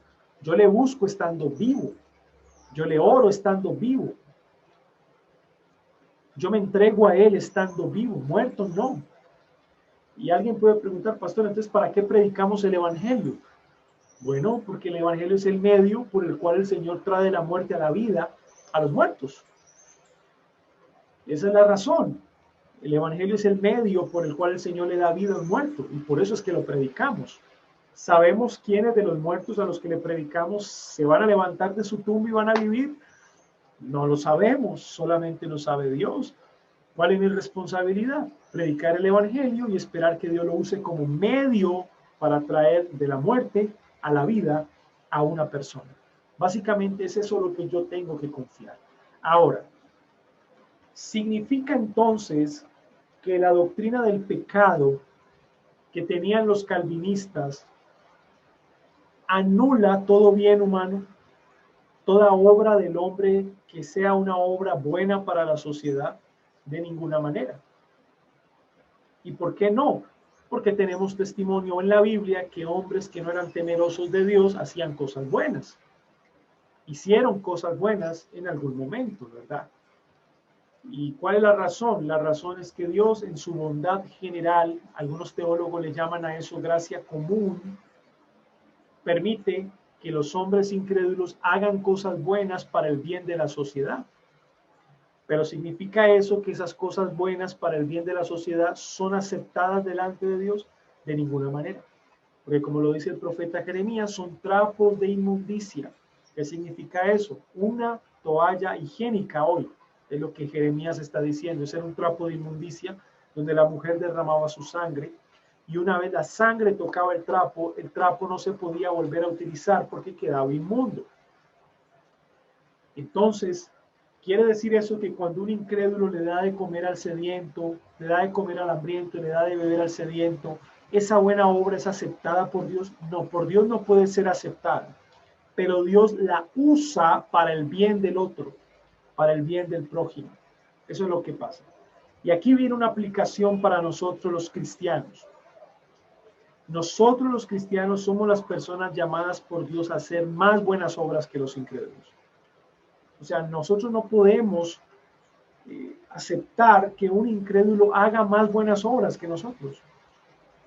Yo le busco estando vivo. Yo le oro estando vivo. Yo me entrego a Él estando vivo. Muerto no. Y alguien puede preguntar, pastor, entonces, ¿para qué predicamos el Evangelio? Bueno, porque el Evangelio es el medio por el cual el Señor trae de la muerte a la vida a los muertos. Esa es la razón. El Evangelio es el medio por el cual el Señor le da vida a un muerto, y por eso es que lo predicamos. ¿Sabemos quiénes de los muertos a los que le predicamos se van a levantar de su tumba y van a vivir? No lo sabemos, solamente lo sabe Dios. ¿Cuál es mi responsabilidad? Predicar el Evangelio y esperar que Dios lo use como medio para traer de la muerte a la vida a una persona. Básicamente es eso lo que yo tengo que confiar. Ahora, ¿significa entonces que la doctrina del pecado que tenían los calvinistas anula todo bien humano? Toda obra del hombre que sea una obra buena para la sociedad, de ninguna manera. ¿Y por qué no? Porque tenemos testimonio en la Biblia que hombres que no eran temerosos de Dios hacían cosas buenas. Hicieron cosas buenas en algún momento, ¿verdad? ¿Y cuál es la razón? La razón es que Dios en su bondad general, algunos teólogos le llaman a eso gracia común, permite que los hombres incrédulos hagan cosas buenas para el bien de la sociedad. Pero ¿significa eso que esas cosas buenas para el bien de la sociedad son aceptadas delante de Dios? De ninguna manera. Porque como lo dice el profeta Jeremías, son trapos de inmundicia. ¿Qué significa eso? Una toalla higiénica hoy, es lo que Jeremías está diciendo. Ese era un trapo de inmundicia donde la mujer derramaba su sangre. Y una vez la sangre tocaba el trapo no se podía volver a utilizar porque quedaba inmundo. Entonces, quiere decir eso que cuando un incrédulo le da de comer al sediento, le da de comer al hambriento, le da de beber al sediento, ¿esa buena obra es aceptada por Dios? No, por Dios no puede ser aceptada, pero Dios la usa para el bien del otro, para el bien del prójimo. Eso es lo que pasa. Y aquí viene una aplicación para nosotros los cristianos. Nosotros los cristianos somos las personas llamadas por Dios a hacer más buenas obras que los incrédulos. O sea, nosotros no podemos aceptar que un incrédulo haga más buenas obras que nosotros.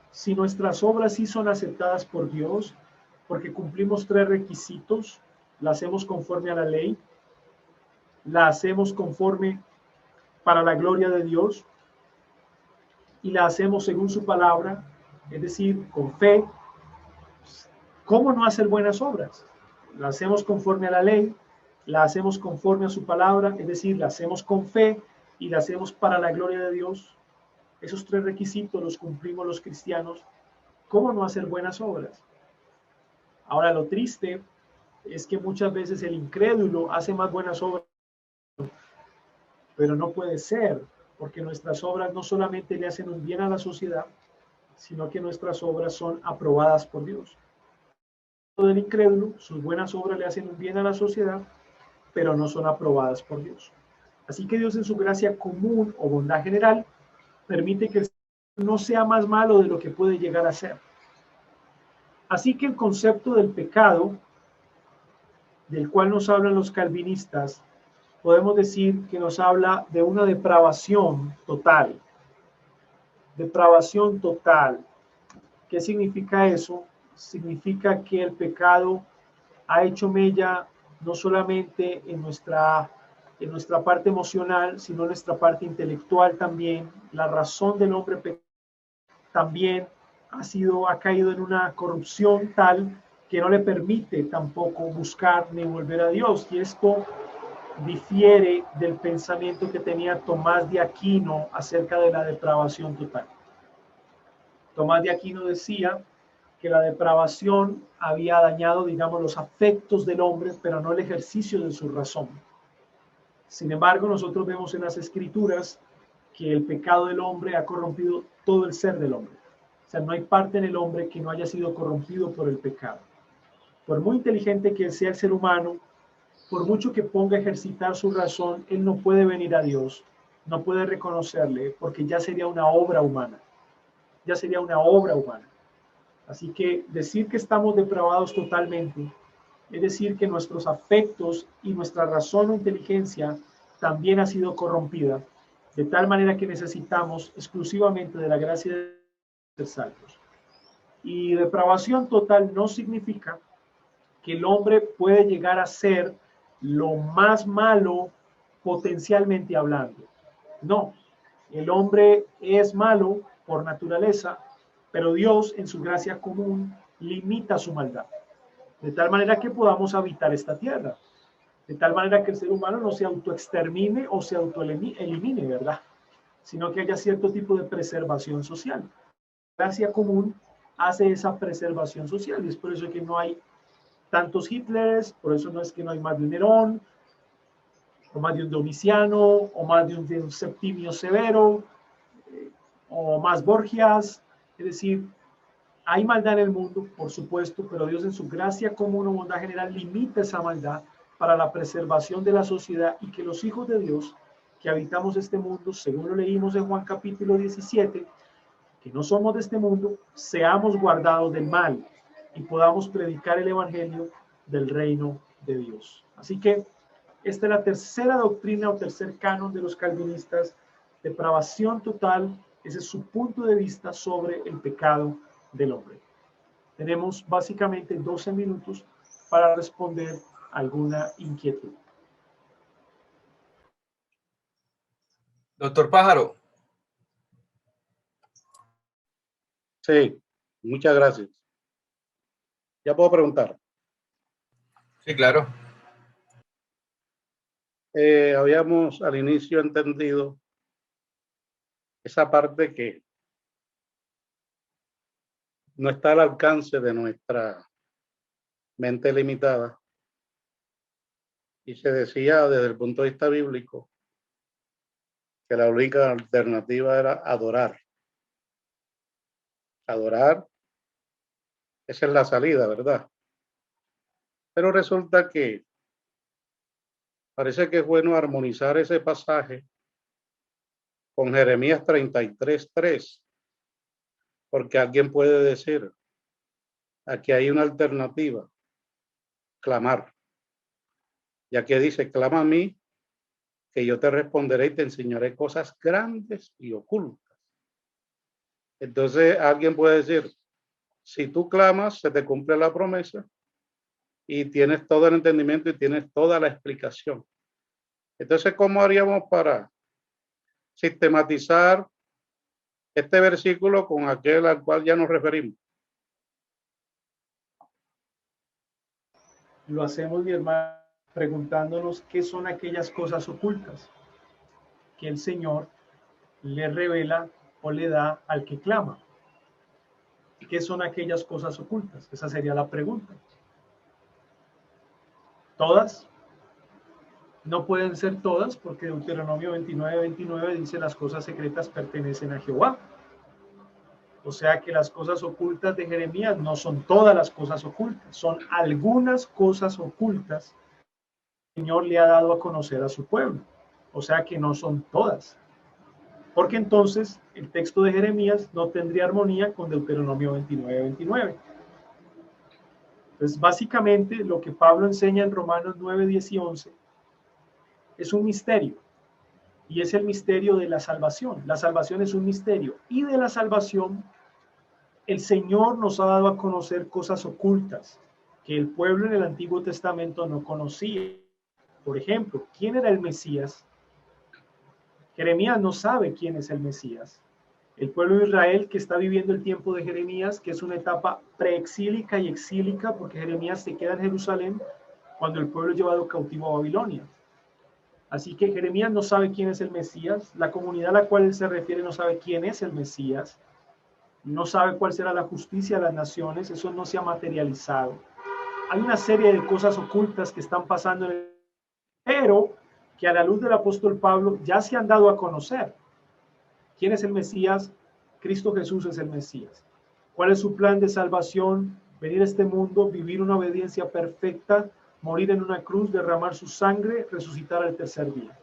Si nuestras obras sí son aceptadas por Dios, porque cumplimos 3 requisitos, la hacemos conforme a la ley, la hacemos conforme para la gloria de Dios y la hacemos según su palabra, es decir, con fe. ¿Cómo no hacer buenas obras? La hacemos conforme a la ley, la hacemos conforme a su palabra, es decir, la hacemos con fe y la hacemos para la gloria de Dios. Esos 3 requisitos los cumplimos los cristianos. ¿Cómo no hacer buenas obras? Ahora, lo triste es que muchas veces el incrédulo hace más buenas obras, pero no puede ser, porque nuestras obras no solamente le hacen un bien a la sociedad, sino que nuestras obras son aprobadas por Dios. Del incrédulo, sus buenas obras le hacen un bien a la sociedad, pero no son aprobadas por Dios. Así que Dios en su gracia común o bondad general permite que el ser no sea más malo de lo que puede llegar a ser. Así que el concepto del pecado, del cual nos hablan los calvinistas, podemos decir que nos habla de una depravación total. Depravación total. ¿Qué significa eso? Significa que el pecado ha hecho mella no solamente en nuestra parte emocional, sino en nuestra parte intelectual también. La razón del hombre también ha caído en una corrupción tal que no le permite tampoco buscar ni volver a Dios. Y esto difiere del pensamiento que tenía Tomás de Aquino acerca de la depravación total. Tomás de Aquino decía que la depravación había dañado, digamos, los afectos del hombre, pero no el ejercicio de su razón. Sin embargo, nosotros vemos en las Escrituras que el pecado del hombre ha corrompido todo el ser del hombre. O sea, no hay parte en el hombre que no haya sido corrompido por el pecado. Por muy inteligente que sea el ser humano, por mucho que ponga a ejercitar su razón, él no puede venir a Dios, no puede reconocerle, porque ya sería una obra humana. Ya sería una obra humana. Así que decir que estamos depravados totalmente, es decir, que nuestros afectos y nuestra razón o inteligencia también ha sido corrompida, de tal manera que necesitamos exclusivamente de la gracia de ser salvos. Y depravación total no significa que el hombre puede llegar a ser lo más malo potencialmente hablando. No, el hombre es malo por naturaleza, pero Dios en su gracia común limita su maldad, de tal manera que podamos habitar esta tierra, de tal manera que el ser humano no se autoextermine o se autoelimine, ¿verdad? Sino que haya cierto tipo de preservación social. La gracia común hace esa preservación social y es por eso que no hay tantos Hitlers, por eso no es que no hay más de un Nerón, o más de un Domiciano, o más de un Septimio Severo, o más Borgias. Es decir, hay maldad en el mundo, por supuesto, pero Dios en su gracia común o bondad general limita esa maldad para la preservación de la sociedad y que los hijos de Dios que habitamos este mundo, según lo leímos en Juan capítulo 17, que no somos de este mundo, seamos guardados del mal y podamos predicar el evangelio del reino de Dios. Así que esta es la tercera doctrina o tercer canon de los calvinistas, depravación total. Ese es su punto de vista sobre el pecado del hombre. Tenemos básicamente 12 minutos para responder alguna inquietud. Doctor Pájaro. Sí, muchas gracias. ¿Ya puedo preguntar? Sí, claro. Habíamos al inicio entendido esa parte que no está al alcance de nuestra mente limitada. Y se decía desde el punto de vista bíblico que la única alternativa era adorar. Adorar, esa es la salida, ¿verdad? Pero resulta que parece que es bueno armonizar ese pasaje con Jeremías 33:3, porque alguien puede decir, aquí hay una alternativa, clamar. Ya que dice, clama a mí, que yo te responderé y te enseñaré cosas grandes y ocultas. Entonces alguien puede decir, si tú clamas, se te cumple la promesa y tienes todo el entendimiento y tienes toda la explicación. Entonces, ¿cómo haríamos para sistematizar este versículo con aquel al cual ya nos referimos? Lo hacemos, mi hermano, preguntándonos qué son aquellas cosas ocultas que el Señor le revela o le da al que clama. ¿Qué son aquellas cosas ocultas? Esa sería la pregunta. ¿Todas? No pueden ser todas porque Deuteronomio 29:29 dice las cosas secretas pertenecen a Jehová. O sea que las cosas ocultas de Jeremías no son todas las cosas ocultas, son algunas cosas ocultas que el Señor le ha dado a conocer a su pueblo. O sea que no son todas. Porque entonces el texto de Jeremías no tendría armonía con Deuteronomio 29:29. Entonces básicamente lo que Pablo enseña en Romanos 9, 10 y 11 es un misterio. Y es el misterio de la salvación. La salvación es un misterio. Y de la salvación, el Señor nos ha dado a conocer cosas ocultas que el pueblo en el Antiguo Testamento no conocía. Por ejemplo, ¿quién era el Mesías? Jeremías no sabe quién es el Mesías. El pueblo de Israel que está viviendo el tiempo de Jeremías, que es una etapa preexílica y exílica, porque Jeremías se queda en Jerusalén cuando el pueblo es llevado cautivo a Babilonia. Así que Jeremías no sabe quién es el Mesías, la comunidad a la cual él se refiere no sabe quién es el Mesías, no sabe cuál será la justicia de las naciones, eso no se ha materializado. Hay una serie de cosas ocultas que están pasando, pero que a la luz del apóstol Pablo ya se han dado a conocer. ¿Quién es el Mesías? Cristo Jesús es el Mesías. ¿Cuál es su plan de salvación? venir a este mundo, vivir una obediencia perfecta, morir en una cruz, derramar su sangre, resucitar al tercer día.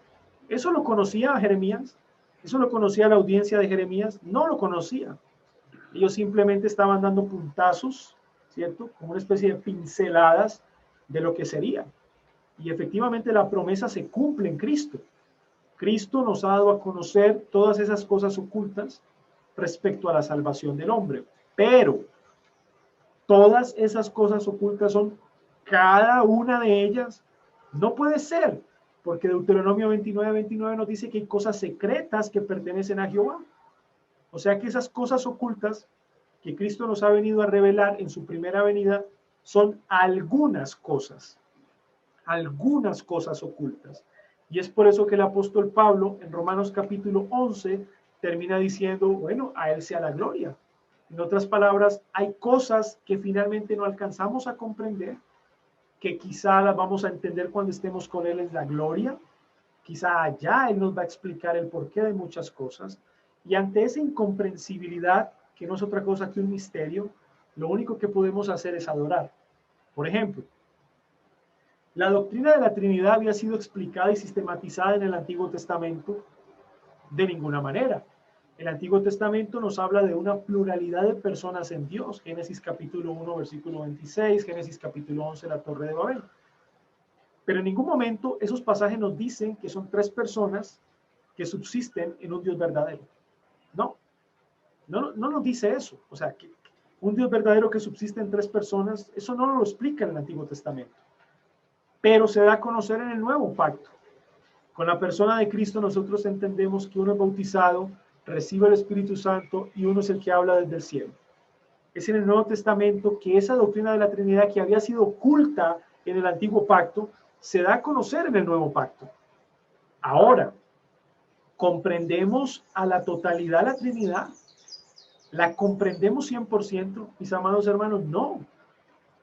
¿Eso lo conocía Jeremías? ¿Eso lo conocía la audiencia de Jeremías? No lo conocía. Ellos simplemente estaban dando puntazos, ¿cierto? Como una especie de pinceladas de lo que sería. Y efectivamente la promesa se cumple en Cristo. Cristo nos ha dado a conocer todas esas cosas ocultas respecto a la salvación del hombre. Pero todas esas cosas ocultas son, cada una de ellas, no puede ser, porque Deuteronomio 29 nos dice que hay cosas secretas que pertenecen a Jehová. O sea que esas cosas ocultas que Cristo nos ha venido a revelar en su primera venida son algunas cosas ocultas. Y es por eso que el apóstol Pablo en Romanos capítulo 11 termina diciendo, bueno, a él sea la gloria. En otras palabras, hay cosas que finalmente no alcanzamos a comprender, que quizá las vamos a entender cuando estemos con él en la gloria. Quizá allá él nos va a explicar el porqué de muchas cosas. Y ante esa incomprensibilidad, que no es otra cosa que un misterio, lo único que podemos hacer es adorar. Por ejemplo, la doctrina de la Trinidad había sido explicada y sistematizada en el Antiguo Testamento de ninguna manera. El Antiguo Testamento nos habla de una pluralidad de personas en Dios. Génesis capítulo 1, versículo 26, Génesis capítulo 11, la Torre de Babel. Pero en ningún momento esos pasajes nos dicen que son tres personas que subsisten en un Dios verdadero. No nos dice eso. O sea, que un Dios verdadero que subsiste en tres personas, eso no lo explica en el Antiguo Testamento. Pero se da a conocer en el Nuevo Pacto. Con la persona de Cristo nosotros entendemos que uno es bautizado, recibe el Espíritu Santo y uno es el que habla desde el cielo. Es en el Nuevo Testamento que esa doctrina de la Trinidad, que había sido oculta en el Antiguo Pacto, se da a conocer en el Nuevo Pacto. Ahora, ¿comprendemos a la totalidad la Trinidad? ¿La comprendemos 100%, mis amados hermanos? No.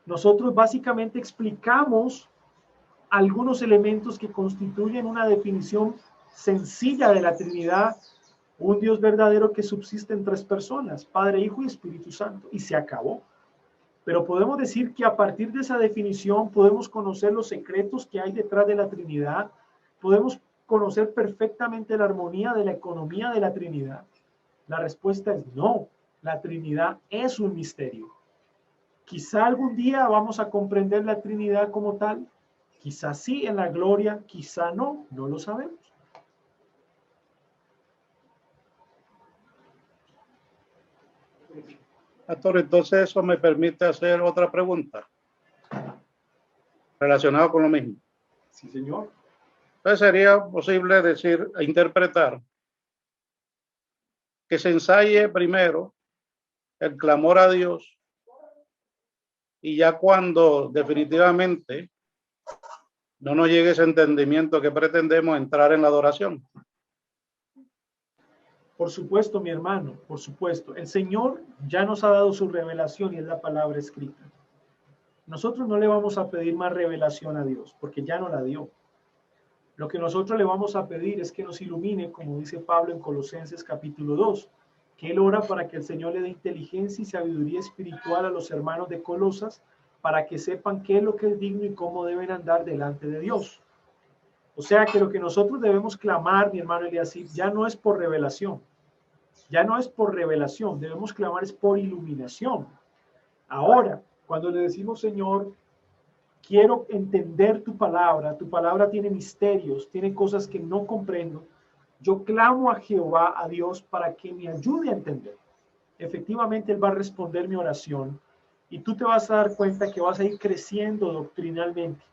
Nosotros básicamente explicamos algunos elementos que constituyen una definición sencilla de la Trinidad, un Dios verdadero que subsiste en tres personas, Padre, Hijo y Espíritu Santo, y se acabó. Pero podemos decir que a partir de esa definición podemos conocer los secretos que hay detrás de la Trinidad, podemos conocer perfectamente la armonía de la economía de la Trinidad. La respuesta es no, la Trinidad es un misterio. Quizá algún día vamos a comprender la Trinidad como tal, quizá sí en la gloria, quizá no, no lo sabemos. Pastor, entonces eso me permite hacer otra pregunta relacionada con lo mismo. Sí, señor. Entonces sería posible decir, interpretar, que se ensaye primero el clamor a Dios y ya cuando definitivamente no nos llegue ese entendimiento que pretendemos, entrar en la adoración. Por supuesto, mi hermano, por supuesto. El Señor ya nos ha dado su revelación y es la palabra escrita. Nosotros no le vamos a pedir más revelación a Dios porque ya no la dio. Lo que nosotros le vamos a pedir es que nos ilumine, como dice Pablo en Colosenses capítulo 2, que él ora para que el Señor le dé inteligencia y sabiduría espiritual a los hermanos de Colosas para que sepan qué es lo que es digno y cómo deben andar delante de Dios. O sea que lo que nosotros debemos clamar, mi hermano Eliasib, ya no es por revelación. Ya no es por revelación, debemos clamar es por iluminación. Ahora, cuando le decimos, Señor, quiero entender tu palabra tiene misterios, tiene cosas que no comprendo, yo clamo a Jehová, a Dios, para que me ayude a entender. Efectivamente, Él va a responder mi oración y tú te vas a dar cuenta que vas a ir creciendo doctrinalmente.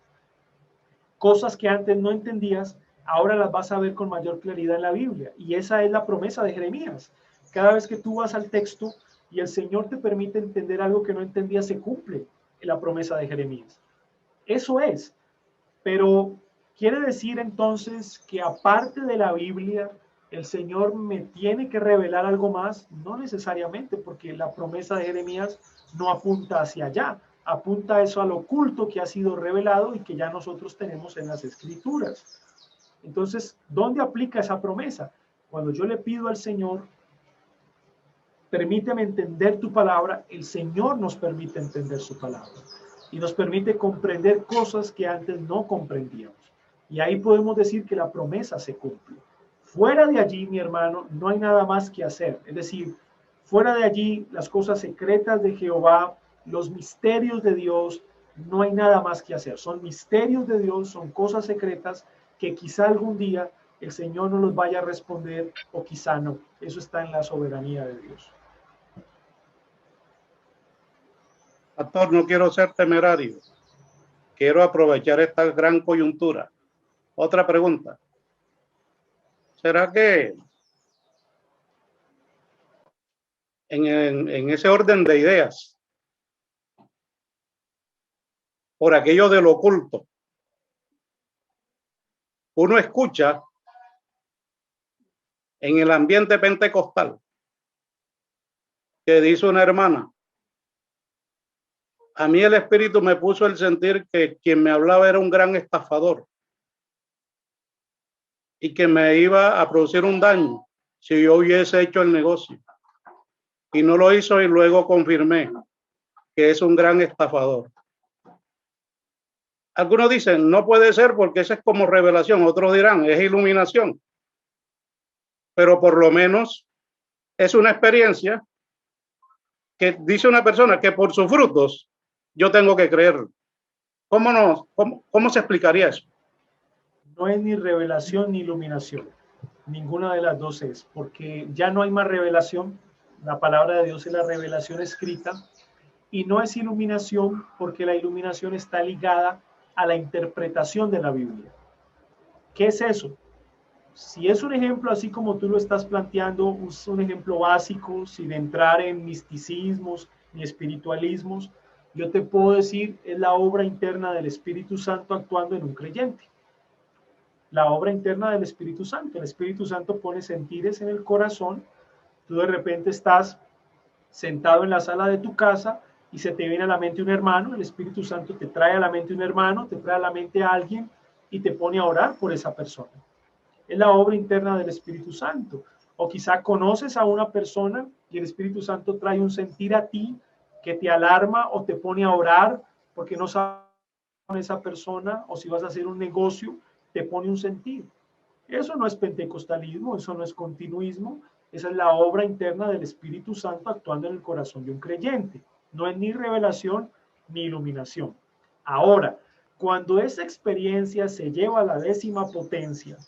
Cosas que antes no entendías, ahora las vas a ver con mayor claridad en la Biblia. Y esa es la promesa de Jeremías. Cada vez que tú vas al texto y el Señor te permite entender algo que no entendías, se cumple en la promesa de Jeremías. Eso es. Pero quiere decir entonces que aparte de la Biblia, el Señor me tiene que revelar algo más. No necesariamente, porque la promesa de Jeremías no apunta hacia allá. Apunta eso al oculto que ha sido revelado y que ya nosotros tenemos en las Escrituras. Entonces, ¿dónde aplica esa promesa? Cuando yo le pido al Señor permíteme entender tu palabra, el Señor nos permite entender su palabra y nos permite comprender cosas que antes no comprendíamos. Y ahí podemos decir que la promesa se cumple. Fuera de allí, mi hermano, no hay nada más que hacer. Es decir, fuera de allí, las cosas secretas de Jehová, los misterios de Dios, no hay nada más que hacer. Son misterios de Dios, son cosas secretas que quizá algún día el Señor no los vaya a responder o quizá no. Eso está en la soberanía de Dios. Pastor, no quiero ser temerario. Quiero aprovechar esta gran coyuntura. Otra pregunta. ¿Será que en ese orden de ideas, por aquello de lo oculto, uno escucha en el ambiente pentecostal que dice una hermana: a mí el Espíritu me puso el sentir que quien me hablaba era un gran estafador y que me iba a producir un daño si yo hubiese hecho el negocio? Y no lo hizo, y luego confirmé que es un gran estafador. Algunos dicen, no puede ser porque eso es como revelación. Otros dirán, es iluminación. Pero por lo menos es una experiencia que dice una persona que por sus frutos yo tengo que creerlo. ¿Cómo se explicaría eso? No es ni revelación ni iluminación. Ninguna de las dos es, porque ya no hay más revelación. La palabra de Dios es la revelación escrita, y no es iluminación porque la iluminación está ligada a la interpretación de la Biblia. ¿Qué es eso? Si es un ejemplo así como tú lo estás planteando, es un ejemplo básico, sin entrar en misticismos ni espiritualismos, yo te puedo decir, es la obra interna del Espíritu Santo actuando en un creyente. La obra interna del Espíritu Santo. El Espíritu Santo pone sentires en el corazón. Tú de repente estás sentado en la sala de tu casa y se te viene a la mente un hermano. El Espíritu Santo te trae a la mente un hermano, te trae a la mente a alguien y te pone a orar por esa persona. Es la obra interna del Espíritu Santo. O quizá conoces a una persona y el Espíritu Santo trae un sentir a ti que te alarma o te pone a orar porque no sabes con esa persona, o si vas a hacer un negocio, te pone un sentir. Eso no es pentecostalismo, eso no es continuismo, esa es la obra interna del Espíritu Santo actuando en el corazón de un creyente. No es ni revelación ni iluminación. Ahora, cuando esa experiencia se lleva a la 10ª potencia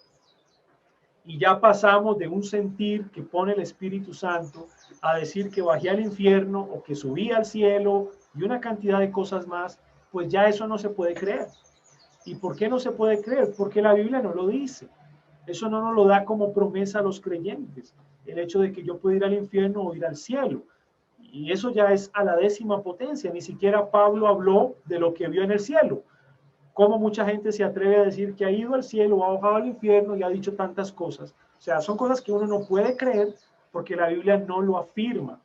y ya pasamos de un sentir que pone el Espíritu Santo a decir que bajé al infierno o que subí al cielo y una cantidad de cosas más, pues ya eso no se puede creer. ¿Y por qué no se puede creer? Porque la Biblia no lo dice. Eso no nos lo da como promesa a los creyentes, el hecho de que yo pueda ir al infierno o ir al cielo. Y eso ya es a la 10ª potencia. Ni siquiera Pablo habló de lo que vio en el cielo. Cómo mucha gente se atreve a decir que ha ido al cielo, ha bajado al infierno y ha dicho tantas cosas. O sea, son cosas que uno no puede creer porque la Biblia no lo afirma.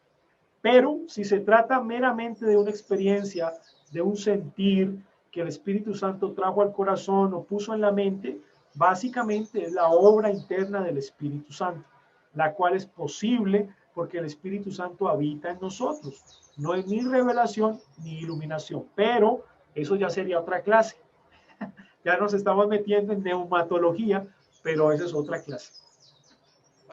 Pero si se trata meramente de una experiencia, de un sentir que el Espíritu Santo trajo al corazón o puso en la mente, básicamente es la obra interna del Espíritu Santo, la cual es posible porque el Espíritu Santo habita en nosotros. No es ni revelación ni iluminación, pero eso ya sería otra clase. Ya nos estamos metiendo en neumatología, pero esa es otra clase.